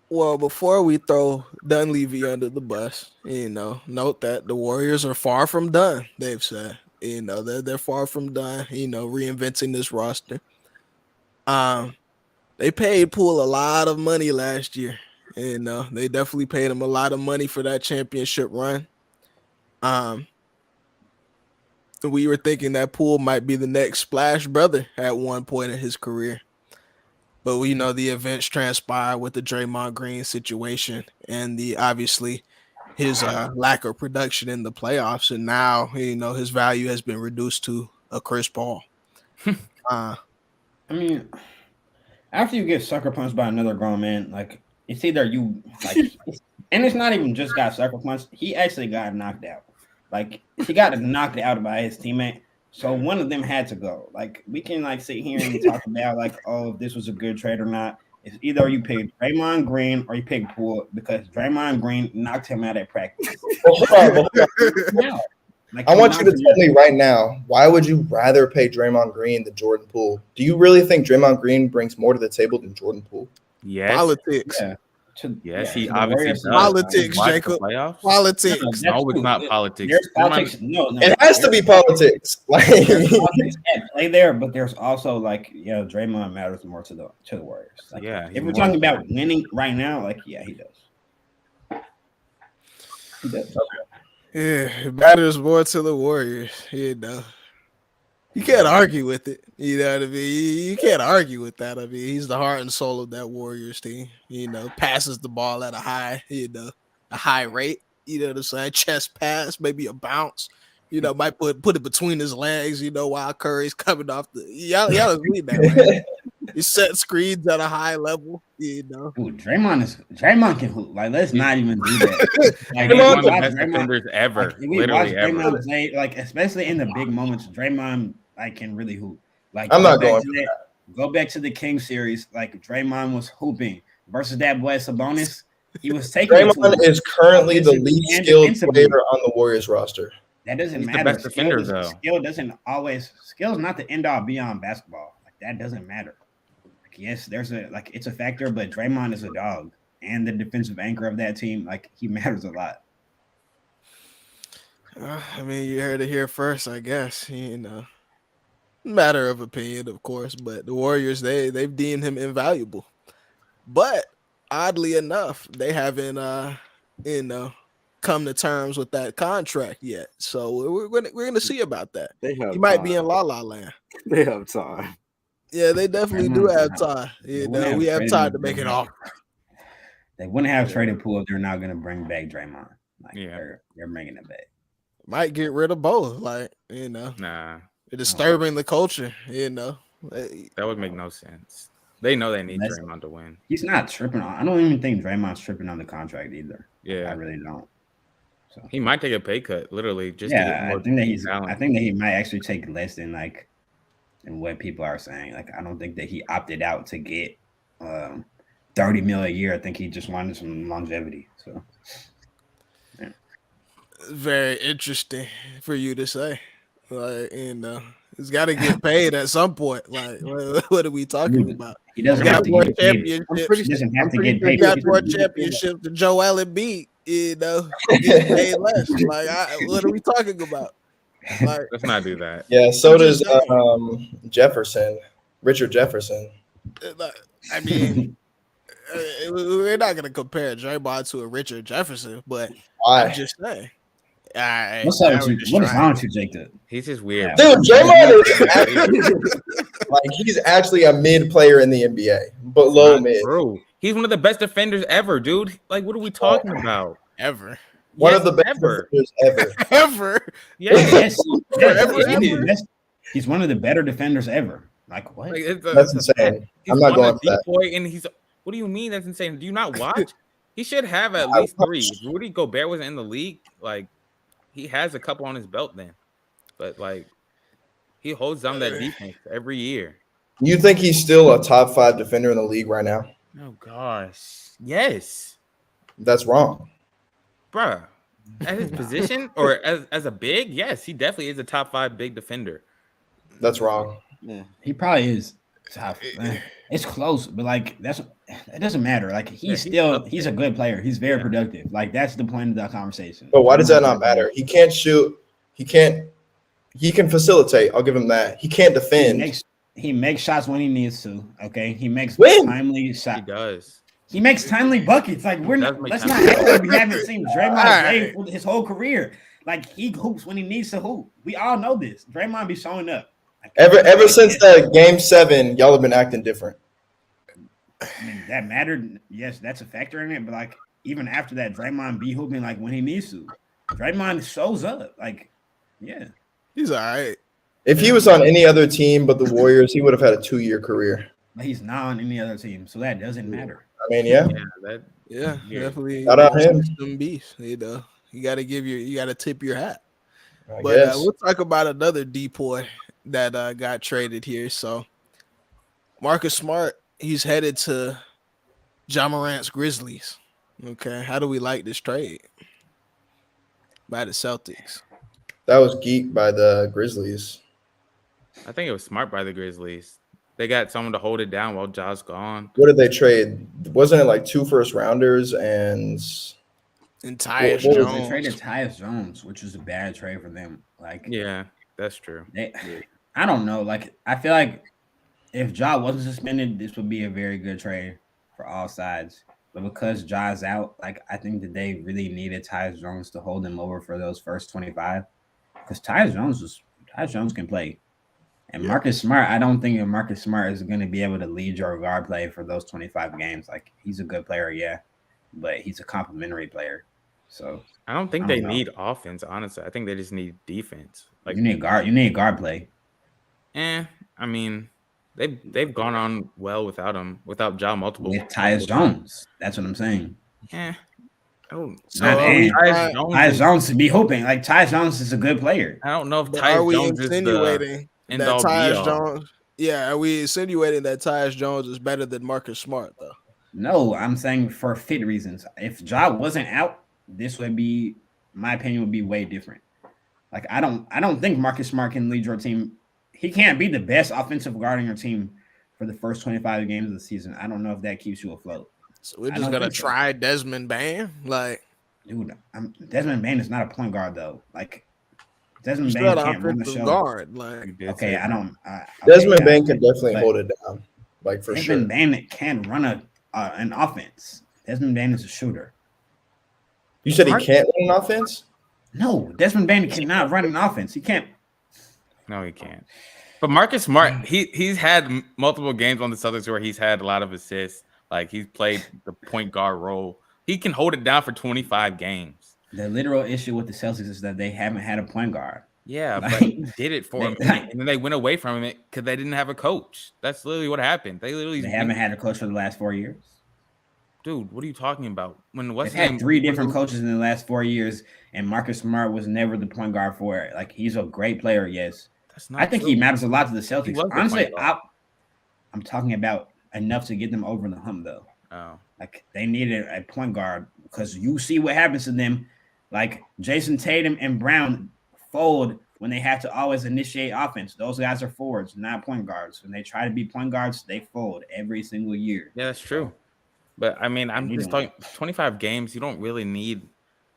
Well, before we throw Dunleavy under the bus, you know, note that the Warriors are far from done. They've said, you know, they're far from done. You know, reinventing this roster. They paid Poole a lot of money last year. You know, they definitely paid him a lot of money for that championship run. We were thinking that Poole might be the next Splash brother at one point in his career. But we know the events transpired with the Draymond Green situation and obviously his lack of production in the playoffs. And now, you know, his value has been reduced to a Chris Paul. I mean, after you get sucker punched by another grown man, like it's either you like, and it's not even just got sucker punched. He actually got knocked out. Like he got knocked out by his teammate. So one of them had to go. Like we can like sit here and talk about like, oh, if this was a good trade or not. It's either you pick Draymond Green or you pick Poole because Draymond Green knocked him out at practice. I want you to tell me right now, why would you rather pay Draymond Green than Jordan Poole? Do you really think Draymond Green brings more to the table than Jordan Poole? Yes. Politics. Yeah. Yes, he the obviously Warriors- does. Politics, Watch the Jacob. playoffs? Politics. that's No, it's true. not politics. There's Draymond- politics. No, It has to be politics. Like, There's politics at play there, but there's also like, Draymond matters more to the Warriors. Like, Yeah, he's if we're more talking about winning right now, like, yeah, he does. He does. Yeah, it matters more to the Warriors. You can't argue with it. You know what I mean? You can't argue with that. I mean, he's the heart and soul of that Warriors team. Passes the ball at a high rate. You know what I'm saying? Chest pass, maybe a bounce. Might put it between his legs. While Curry's coming off the y'all read that, right? He set screens at a high level. Dude, Draymond can hoop. Like, let's not even do that. Like, He's one of the watch best Draymond- defenders ever. Like, we Literally watch ever. Draymond play, like, especially in the big moments, Draymond can really hoop. Like, I'm not go back going to for that. Go back to the King series. Like, Draymond was hooping versus that boy Sabonis. He was taking it to Draymond him. is currently the least And skilled defensively. player on the Warriors roster. That doesn't He's the matter. best defender, though. Skill doesn't always. Skill's not the end all be on basketball. Like, that doesn't matter. Like, yes, it's a factor, but Draymond is a dog and the defensive anchor of that team. Like, he matters a lot. I mean, you heard it here first, I guess. Matter of opinion, of course, but the Warriors they've deemed him invaluable. But oddly enough, they haven't come to terms with that contract yet. So we're gonna see about that. He might be in La La Land. They have time. Yeah, they definitely do have time. We have time to make it off. They wouldn't have traded Poole if they're not going to bring back Draymond. Like, Yeah. they're bringing it back. Might get rid of both. Like, Nah, disturbing the culture. that would make no sense. They know they need Draymond to win. He's not tripping on. I don't even think Draymond's tripping on the contract either. Yeah, I really don't. So he might take a pay cut, literally, just yeah. to get more I think that talent. I think that he might actually take less than than what people are saying. Like, I don't think that he opted out to get $30 million a year. I think he just wanted some longevity. So yeah. Very interesting for you to say. Like, he's got to get paid at some point. Like, what are we talking about? He doesn't He have got to more get paid. championships. He doesn't have to He get paid. got more championships than Joel Embiid. Getting paid less. Like, what are we talking about? Like, Let's not do that. Yeah, so I'm does just Richard Jefferson. I mean, we're not gonna compare Draymond to a Richard Jefferson, but I'm Why? just saying. What's up with you? What is wrong with you, Jacob? He's just weird. Dude, Draymond is he's actually a mid player in the NBA, but low Not mid. true. He's one of the best defenders ever, dude. Like, what are we talking about? Ever. One Yes, of the best ever. defenders ever. Ever. Yes. He's one of the better defenders ever. Like, what? Like, That's insane. He's I'm not on going a for that. decoy, and he's. What do you mean that's insane? Do you not watch? He should have at least 3. If Rudy Gobert wasn't in the league, like, he has a couple on his belt then. But, like, he holds down that defense every year. You think he's still a top 5 defender in the league right now? Oh gosh, yes, That's wrong. bruh. At his position or as a big, yes, he definitely is a top 5 big defender. That's wrong. Yeah. He probably is top. It's close, but like it doesn't matter. Like he's a good player. He's very productive. Like that's the point of that conversation. But why does that not matter? He can't shoot. He can facilitate. I'll give him that. He can't defend. He makes shots when he needs to. Okay, he makes When? timely shots. He does. He makes timely buckets. Like let's not act like we haven't seen Draymond play for his whole career. Like he hoops when he needs to hoop. We all know this. Draymond be showing up. Like, Ever since that Game 7, y'all have been acting different. I mean, that mattered. Yes, that's a factor in it. But like even after that, Draymond be hooping like when he needs to. Draymond shows up. Like, yeah, He's all right. If he was on any other team but the Warriors, he would have had a 2-year career. but he's not on any other team, so that doesn't matter. I mean, yeah. Yeah, Yeah. definitely. Shout out him. Some beef, you got to tip your hat. I But guess. we'll talk about another depoy that got traded here. So Marcus Smart, he's headed to Ja Morant's Grizzlies. Okay, how do we like this trade by the Celtics? That was geek by the Grizzlies. I think it was smart by the Grizzlies. They got someone to hold it down while Ja's gone. What did they trade? Wasn't it like 2 first rounders and Tyus what was Jones? They traded Tyus Jones, which was a bad trade for them. Like, Yeah, that's true. I don't know. Like, I feel like if Ja wasn't suspended, this would be a very good trade for all sides. But because Ja's out, like, I think that they really needed Tyus Jones to hold them over for those first 25. Because Tyus Jones can play. And Marcus Smart, I don't think Marcus Smart is going to be able to lead your guard play for those 25 games. Like, he's a good player, yeah, but he's a complimentary player. So I don't think they need offense, honestly. I think they just need defense. Like, you need guard play. I mean, they've gone on well without him, without Ja multiple. With Tyus Jones. That's what I'm saying. I don't. So Tyus Jones to be hoping. Like, Tyus Jones is a good player. I don't know if But Tyus are we Jones is insinuating the that Tyus Jones? Yeah, are we insinuating that Tyus Jones is better than Marcus Smart though? No, I'm saying for fit reasons. If Ja wasn't out, this would be, my opinion would be way different. Like, I don't think Marcus Smart can lead your team. He can't be the best offensive guard on your team for the first 25 games of the season. I don't know if that keeps you afloat. So we're just gonna try Desmond Bain, like, dude. Desmond Bain is not a point guard though. Like, Desmond Bain can't run the show. Guard, like, okay, I don't. Desmond Bain can definitely hold it down, like for sure. Desmond Bain can run an offense. Desmond Bain is a shooter. You said he can't run an offense? No, Desmond Bain cannot run an offense. He can't. No, he can't. But Marcus Smart, he's had multiple games on the Celtics where he's had a lot of assists. Like, he's played the point guard role. He can hold it down for 25 games. The literal issue with the Celtics is that they haven't had a point guard. Yeah, but he did it for a minute, and then they went away from it because they didn't have a coach. That's literally what happened. They haven't had a coach for the last 4 years. Dude, what are you talking about? They've had 3 different coaches in the last 4 years, and Marcus Smart was never the point guard for it. Like, he's a great player, yes. I think he matters a lot to the Celtics. Honestly, I'm talking about enough to get them over the hump, though. Oh, like, they needed a point guard because you see what happens to them. Like, Jason Tatum and Brown fold when they have to always initiate offense. Those guys are forwards, not point guards. When they try to be point guards, they fold every single year. Yeah, that's true. But I mean, I'm just talking 25 games. You don't really need.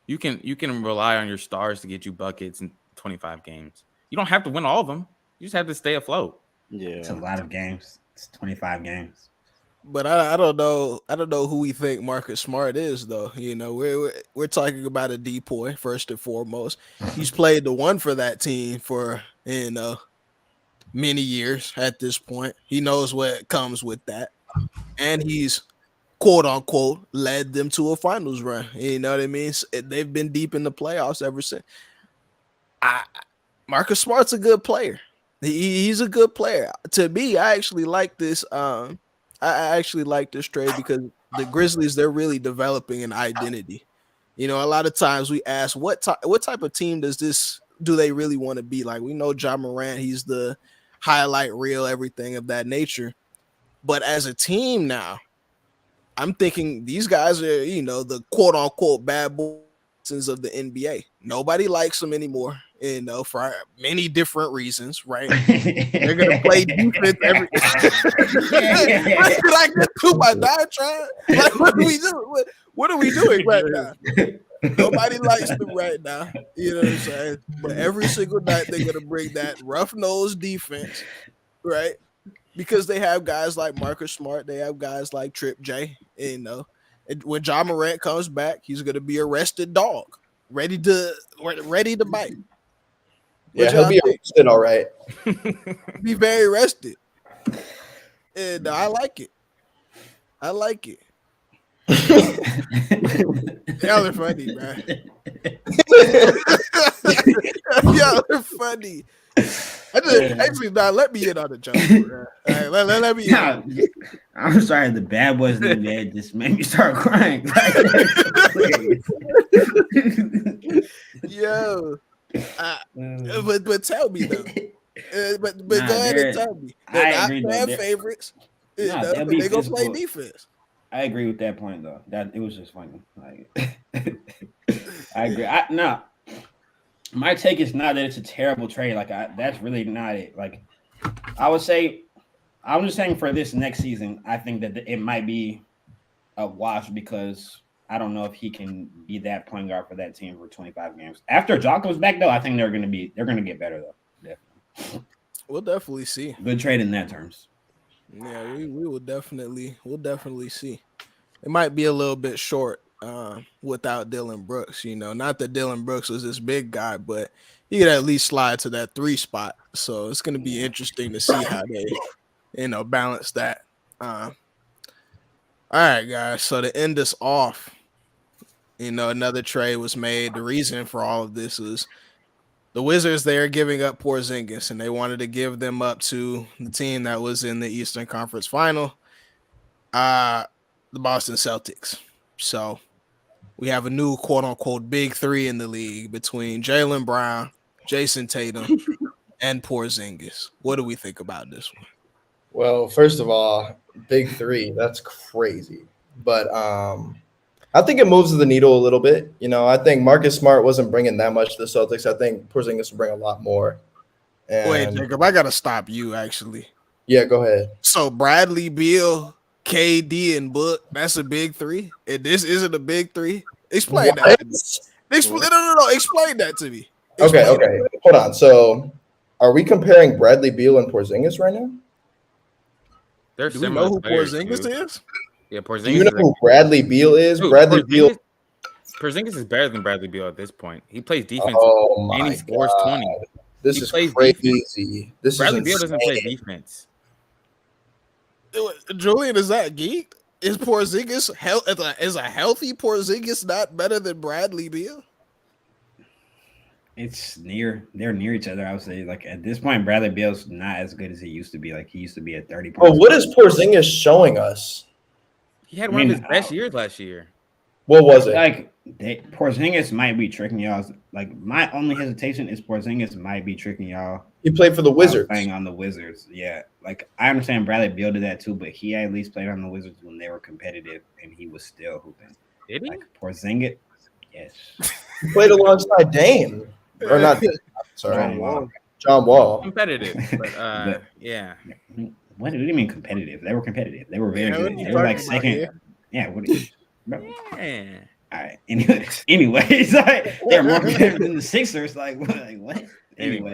You can rely on your stars to get you buckets in 25 games. You don't have to win all of them. You just have to stay afloat. Yeah, it's a lot of games. It's 25 games. But I don't know. I don't know who we think Marcus Smart is, though. You know, we're talking about a depoy first and foremost. He's played the one for that team for many years at this point. He knows what comes with that, and he's quote unquote led them to a finals run. You know what I mean? They've been deep in the playoffs ever since. Marcus Smart's a good player. He's a good player. To me, I actually like this. I actually like this trade because the Grizzlies, they're really developing an identity. You know, a lot of times we ask what type of team do they really want to be? Like, we know Ja Morant, he's the highlight reel, everything of that nature. But as a team now, I'm thinking these guys are, you know, the quote unquote bad boys of the NBA. Nobody likes them anymore, you know, for many different reasons, right? They're gonna play defense every. Did I get to my diatribe? Like, what are we doing? What are we doing right now? Nobody likes them right now. You know what I'm saying? But every single night they're gonna bring that rough-nosed defense, right? Because they have guys like Marcus Smart, they have guys like Trip J. You know, and when Ja Morant comes back, he's gonna be a rested dog, ready to bite. Yeah, he'll be rested, all right. Be very rested, and I like it. I like it. Y'all are funny, man. Y'all are funny. Actually, let me in on the joke. Right, let me in. I'm sorry, the bad boys in the bed just made me start crying. Yo, but tell me though. But go ahead and tell me. They're not fan favorites. They're gonna play defense. I agree with that point though. That it was just funny. Like, I agree. My take is not that it's a terrible trade. Like, that's really not it. Like, I would say I'm just saying for this next season, I think that it might be a wash because I don't know if he can be that point guard for that team for 25 games. After Jock comes back, though, I think they're going to get better though. Definitely. We'll definitely see. Good trade in that terms. Yeah, we will definitely see. It might be a little bit short without Dylan Brooks. You know, not that Dylan Brooks was this big guy, but he could at least slide to that 3 spot. So it's going to be interesting to see how they, balance that. All right, guys. So to end us off, another trade was made. The reason for all of this is the Wizards, they are giving up Porzingis, and they wanted to give them up to the team that was in the Eastern Conference Final, the Boston Celtics. So we have a new quote-unquote big three in the league between Jaylen Brown, Jason Tatum, and Porzingis. What do we think about this one? Well, first of all, big three, that's crazy. But I think it moves the needle a little bit. I think Marcus Smart wasn't bringing that much to the Celtics. I think Porzingis will bring a lot more. Wait, Jacob, I got to stop you, actually. Yeah, go ahead. So Bradley Beal, KD, and Book, that's a big three? And this isn't a big three? Explain that to me. No. Explain that to me. Okay. Hold on. So are we comparing Bradley Beal and Porzingis right now? They're Do we similar know who players, Porzingis dude. is? Yeah, Porzingis. Do you know who Bradley Beal is? Dude, Bradley Beal. Porzingis is better than Bradley Beal at this point. He plays defense. Oh my and he scores God. 20. This He is plays crazy. This Bradley is Beal doesn't play insane. defense. Julian, is that geek? Is Porzingis is a healthy Porzingis not better than Bradley Beal? They're near each other. I would say, like at this point, Bradley Beal's not as good as he used to be. Like he used to be at 30 points. But what is Porzingis showing us? He had one of his best years last year. What was it? Like Porzingis might be tricking y'all. Like my only hesitation is Porzingis might be tricking y'all. He played for the Wizards. Playing on the Wizards, yeah. Like I understand Bradley Beal did that too, but he at least played on the Wizards when they were competitive, and he was still hooping. Did he? Like Porzingis, yes. He played alongside Dame, or not? Sorry, John Wall. Competitive, but yeah. What do you mean competitive? They were competitive. They were very Yeah, good. They were like second. Yeah. What? Yeah. All right. Anyways, like, they're more competitive than the Sixers. Like what? Anyway,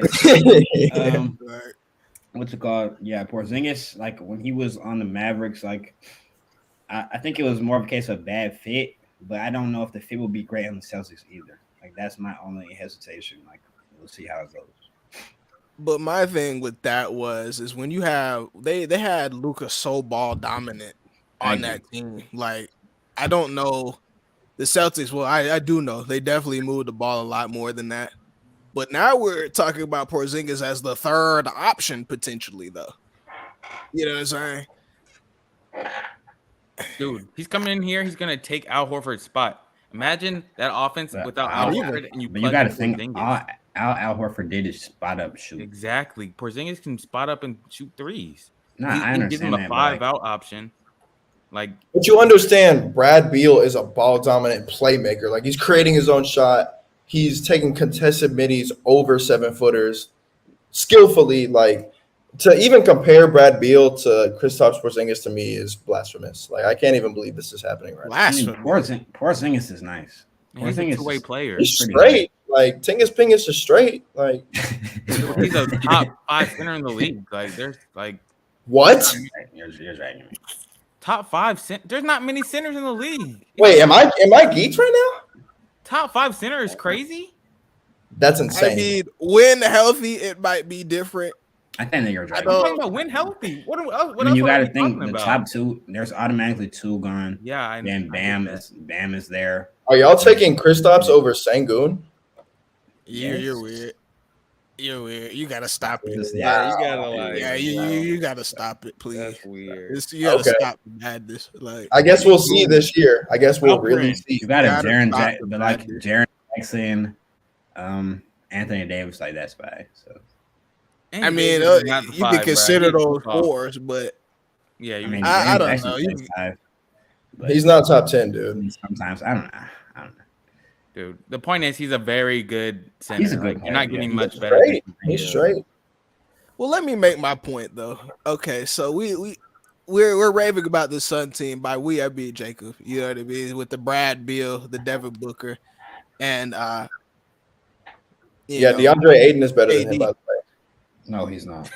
what's it called? Yeah, Porzingis. Like when he was on the Mavericks, like I think it was more of a case of bad fit, but I don't know if the fit will be great on the Celtics either. Like that's my only hesitation. Like we'll see how it goes. But my thing with that is when you have they had Luka so ball dominant on that team. Like I don't know the Celtics. Well, I do know they definitely moved the ball a lot more than that. But now we're talking about Porzingis as the third option potentially, though. You know what I'm saying? Dude, he's coming in here. He's gonna take Al Horford's spot. Imagine that offense without Al Horford, and you got to think Al Horford did is spot up shoot. Exactly. Porzingis can spot up and shoot threes. No, I understand give him a 5-out option. Like, but you understand, Brad Beal is a ball dominant playmaker. Like he's creating his own shot. He's taking contested middies over 7-footers skillfully. Like to even compare Brad Beal to Kristaps Porzingis to me is blasphemous. Like I can't even believe this is happening right now. Porzingis is nice. He's a two-way player. He's straight. Like Tingus Pingus is straight. Like he's a top 5 center in the league. Like there's like what? You're right. Top 5 center. There's not many centers in the league. Wait, am I geeked right now? Top 5 center is crazy. That's insane. I mean, when healthy, it might be different. I think that you're right. I'm talking about when healthy. What else you got to think talking the about? top 2. There's automatically 2 gone. Yeah, I know. Then Bam is there. Are y'all taking Kristaps over Sengun? You're weird. You're weird. You gotta stop it. Yeah, you gotta like. Yeah, you gotta stop it, please. That's weird. You gotta stop the madness. Like, I guess we'll see this year. I guess we'll really see. You got a Jaren stop Jackson, Anthony Davis, like that's fine. So I mean, you can consider those 4s, but yeah, I don't know. He's not top 10, dude. Sometimes I don't know. Dude, the point is he's a very good center. He's a good You're not getting much He's better. straight. He's straight. Well, let me make my point though. Okay, so we're raving about the Sun team. By we, I mean Jacob. You know what I mean? With the Brad Beal, the Devin Booker, and Yeah, DeAndre Ayton is better than him, AD. by the way. No, he's not.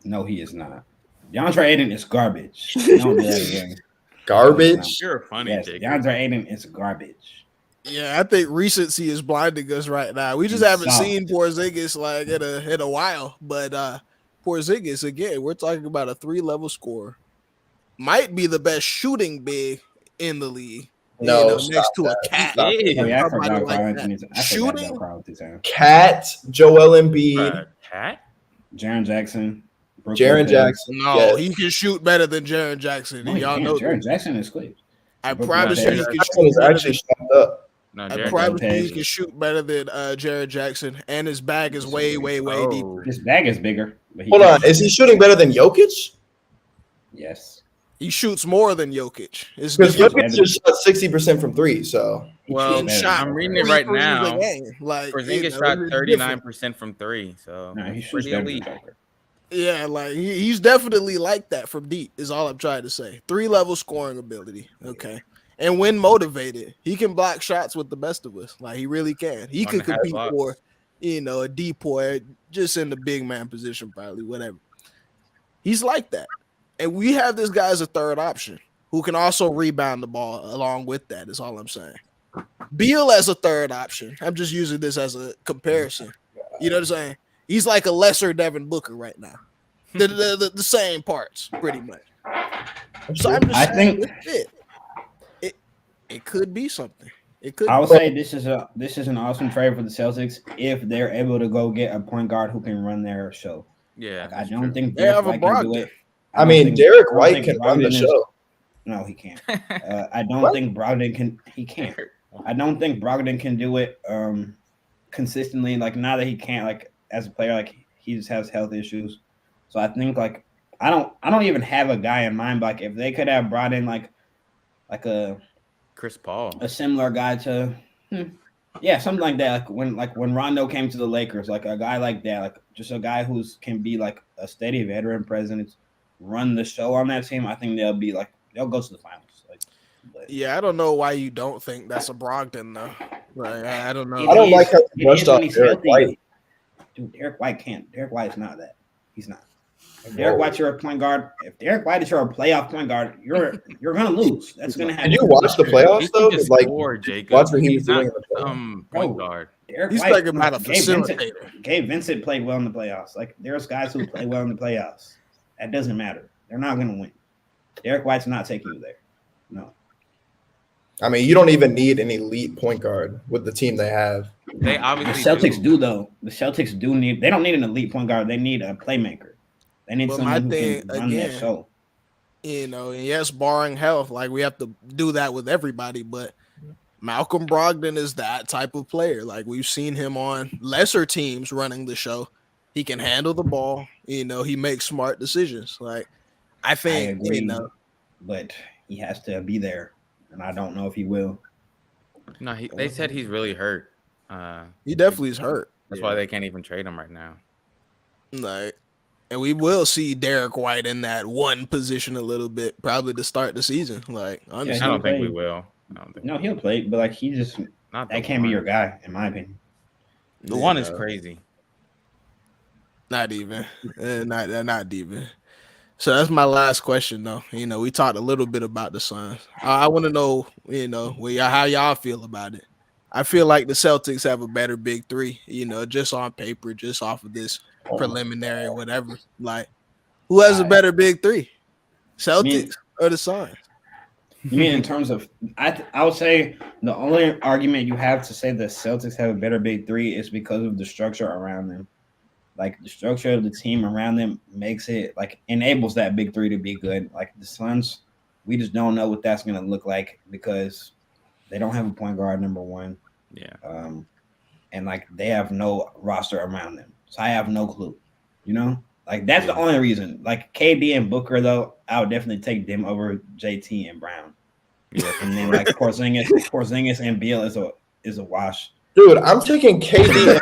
No, he is not. DeAndre Ayton is garbage. Don't do that again. Garbage? You're funny, Yes, Jacob. DeAndre Ayton is garbage. Yeah, I think recency is blinding us right now. We just He's haven't soft. seen Porzingis like in a while. But Porzingis, again, we're talking about a 3-level scorer. Might be the best shooting big in the league. No, next to a cat. Stop. Oh, yeah, I Somebody forgot like Carl that. Anthony. I Shooting? forgot Carl Anthony. Cat, Joel Embiid, Cat? Jaren Jackson. Brooke Jaren Lopez. Jackson. No, yes. he can shoot better than Jaren Jackson. No, And he y'all can't. know Jaren that. Jackson is quick. I Brooke promise you, Lopez. he can Jackson shoot is better actually than, strapped up. No, I Jared promise you, he Lopez. can shoot better than Jaren Jackson, and his bag is way deeper. His bag is bigger. But he Hold can't. on, is he shooting better than Jokic? Yes. He shoots more than Jokic. It's Because different. Jokic just shot 60% from three. So Well, better. shot I'm reading it 3 right threes a now. game. Like, Porzingis shot 39% from 3, so No, he it's shoots pretty better than elite. Joker. Yeah, like he's definitely like that from deep. Is all I'm trying to say. 3-level scoring ability. Okay, and when motivated, he can block shots with the best of us. Like he really can. He could 1.5 compete blocks. for, a depoy just in the big man position, probably whatever. He's like that, and we have this guy as a third option who can also rebound the ball along with that. Is all I'm saying. Beal as a third option. I'm just using this as a comparison. You know what I'm saying? He's like a lesser Devin Booker right now. The same parts, pretty much. So I'm just I saying, think- it could be something. It could. I would say this is an awesome trade for the Celtics if they're able to go get a point guard who can run their show. Yeah, Like, I that's don't true. think They Derek have a White can do Brogdon. it. I mean, don't Derek think White can run the Brogdon is- show. No, he can't. I don't think Brogdon can. He can't. I don't think Brogdon can do it consistently. Like now that he can't, like as a player, like he just has health issues. So I think like I don't even have a guy in mind. But like if they could have brought in like a Chris Paul. a similar guy to, something like that. Like when Rondo came to the Lakers, like a guy like that, like just a guy who can be like a steady veteran presence, run the show on that team. I think they'll go to the finals. Yeah, I don't know why you don't think that's a Brogdon though. Like, I don't know. I don't like how you brushed off Derek White. Dude, Derek White can't. Derek White is not that. He's not. If Derek White's your point guard, if Derek White is your playoff point guard, you're gonna lose. That's gonna happen. Did you watch the playoffs He though? can just Like, score, Jacob. watch what he He's was doing not in the playoffs. point Bro. guard. Derek He's White, talking about a Gabe Vincent- facilitator. Gabe Vincent played well in the playoffs. Like there's guys who play well in the playoffs. That doesn't matter. They're not gonna win. Derek White's not taking you there. No. I mean, you don't even need an elite point guard with the team they have. They The obviously Celtics do though. The Celtics do need. They don't need an elite point guard. They need a playmaker. They need But my someone who thing, can run that again, show. And yes, barring health, like we have to do that with everybody, but Malcolm Brogdon is that type of player. Like we've seen him on lesser teams running the show. He can handle the ball, he makes smart decisions. Like I think, agree, but he has to be there, and I don't know if he will. No, they said he's really hurt. he definitely is hurt. That's why they can't even trade him right now. Like, and we will see Derek White in that one position a little bit, probably to start the season. Like, honestly, I don't think we play. will. I don't think No, he'll play, but like he just not that can't be your guy, in my opinion. The one is crazy. Not even, not even. So that's my last question, though. We talked a little bit about the Suns. I want to know, how y'all feel about it. I feel like the Celtics have a better big three, just on paper, just off of this preliminary or whatever. Like, who has a better big three, Celtics or the Suns? You mean in terms of? I would say the only argument you have to say the Celtics have a better big three is because of the structure around them. Like the structure of the team around them makes it like enables that big three to be good. Like the Suns, we just don't know what that's going to look like because they don't have a point guard, number one. Yeah. And like they have no roster around them, so I have no clue. Like that's the only reason. Like KD and Booker, though, I would definitely take them over JT and Brown. Yeah. And then like Porzingis and Beal is a wash. Dude, I'm taking KD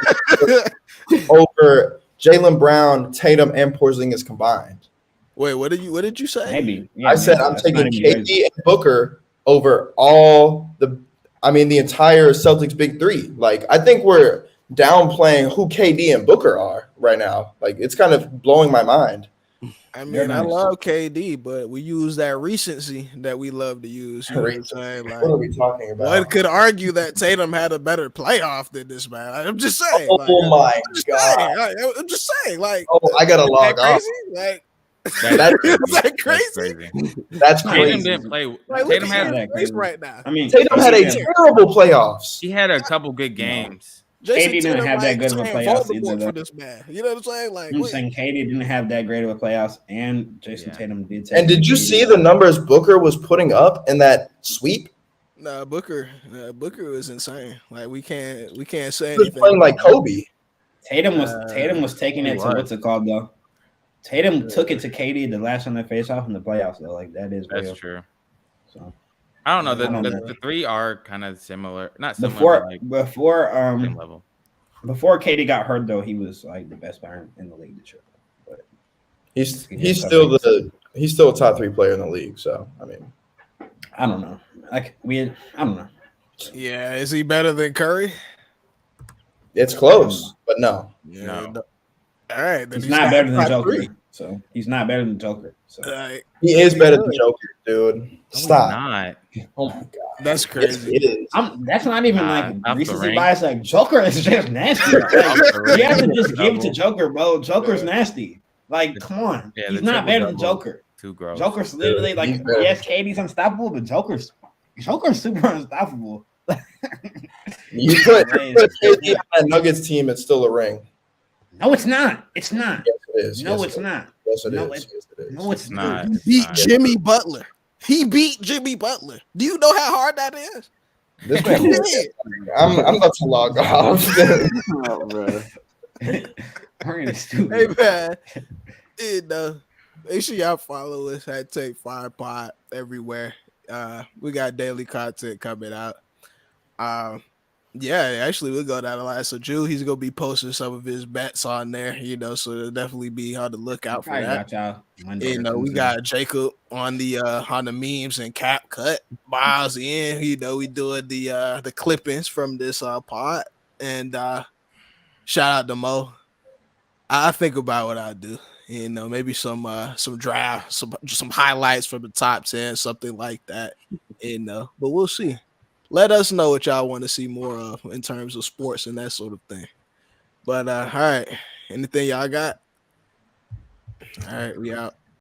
over Jaylen Brown, Tatum, and Porzingis combined. Wait, what did you say? Maybe. Yeah, I said I'm taking KD and Booker over the entire Celtics big three. Like, I think we're downplaying who KD and Booker are right now. Like, it's kind of blowing my mind. I mean, I love KD, but we use that recency that we love to use. You know what I'm saying? Like, what are we talking about? One could argue that Tatum had a better playoff than this man. I'm just saying. Oh my god! I'm just saying. Like, I gotta log off. Like, that's crazy. That's crazy. Tatum didn't play. Like, Tatum had that crazy right now. I mean, Tatum had a terrible playoffs. He had a couple good games. KD didn't have that good of a playoffs either. For this man. You know what I'm saying? Like, I'm saying KD didn't have that great of a playoffs, and Jason Tatum did. And did you see the numbers Booker was putting up in that sweep? Nah, Booker was insane. Like, we can't say he was anything. Playing like Kobe. Tatum was taking it to what's it called though? Tatum took it to KD the last time they faced off in the playoffs though. Like that's real. True. So I don't know. The three are kind of similar. Not similar. Before KD got hurt though, he was like the best player in the league this year. But he's still a top 3 player in the league. So I mean, I don't know. I don't know. Yeah, is he better than Curry? It's close, but no. Yeah. No. All right, he's not better than Joker. So he's not better than Joker. So he is better than Joker, dude. Stop. Not. Oh my god, that's crazy. It is. That's not even like recency bias. Like Joker is just nasty. You have to just give it to Joker, bro. Joker's nasty. Like, come on. Yeah, he's not better than Joker. Too gross. Joker's literally like, yes, KD's unstoppable, but Joker's super unstoppable. You put KD on that Nuggets team, it's still a ring. No, it's not. It's not. Yes, it is. No, it's not. Yes, it is. Yes, it is. No, it's not. He beat Jimmy Butler. He beat Jimmy Butler. Do you know how hard that is? I'm about to log off. Oh, bro. Hey man, make sure y'all follow us at Take 5 Pod everywhere. We got daily content coming out. Yeah, actually, we'll go down the line. So, Drew, he's gonna be posting some of his bets on there, so it'll definitely be on the lookout for that. We got Jacob on the memes and cap cut. Miles in, we doing the clippings from this pod, and shout out to Mo. I think about what I do. Maybe some draft, some highlights from the top 10, something like that. But we'll see. Let us know what y'all want to see more of in terms of sports and that sort of thing. But all right, anything y'all got? All right, we out.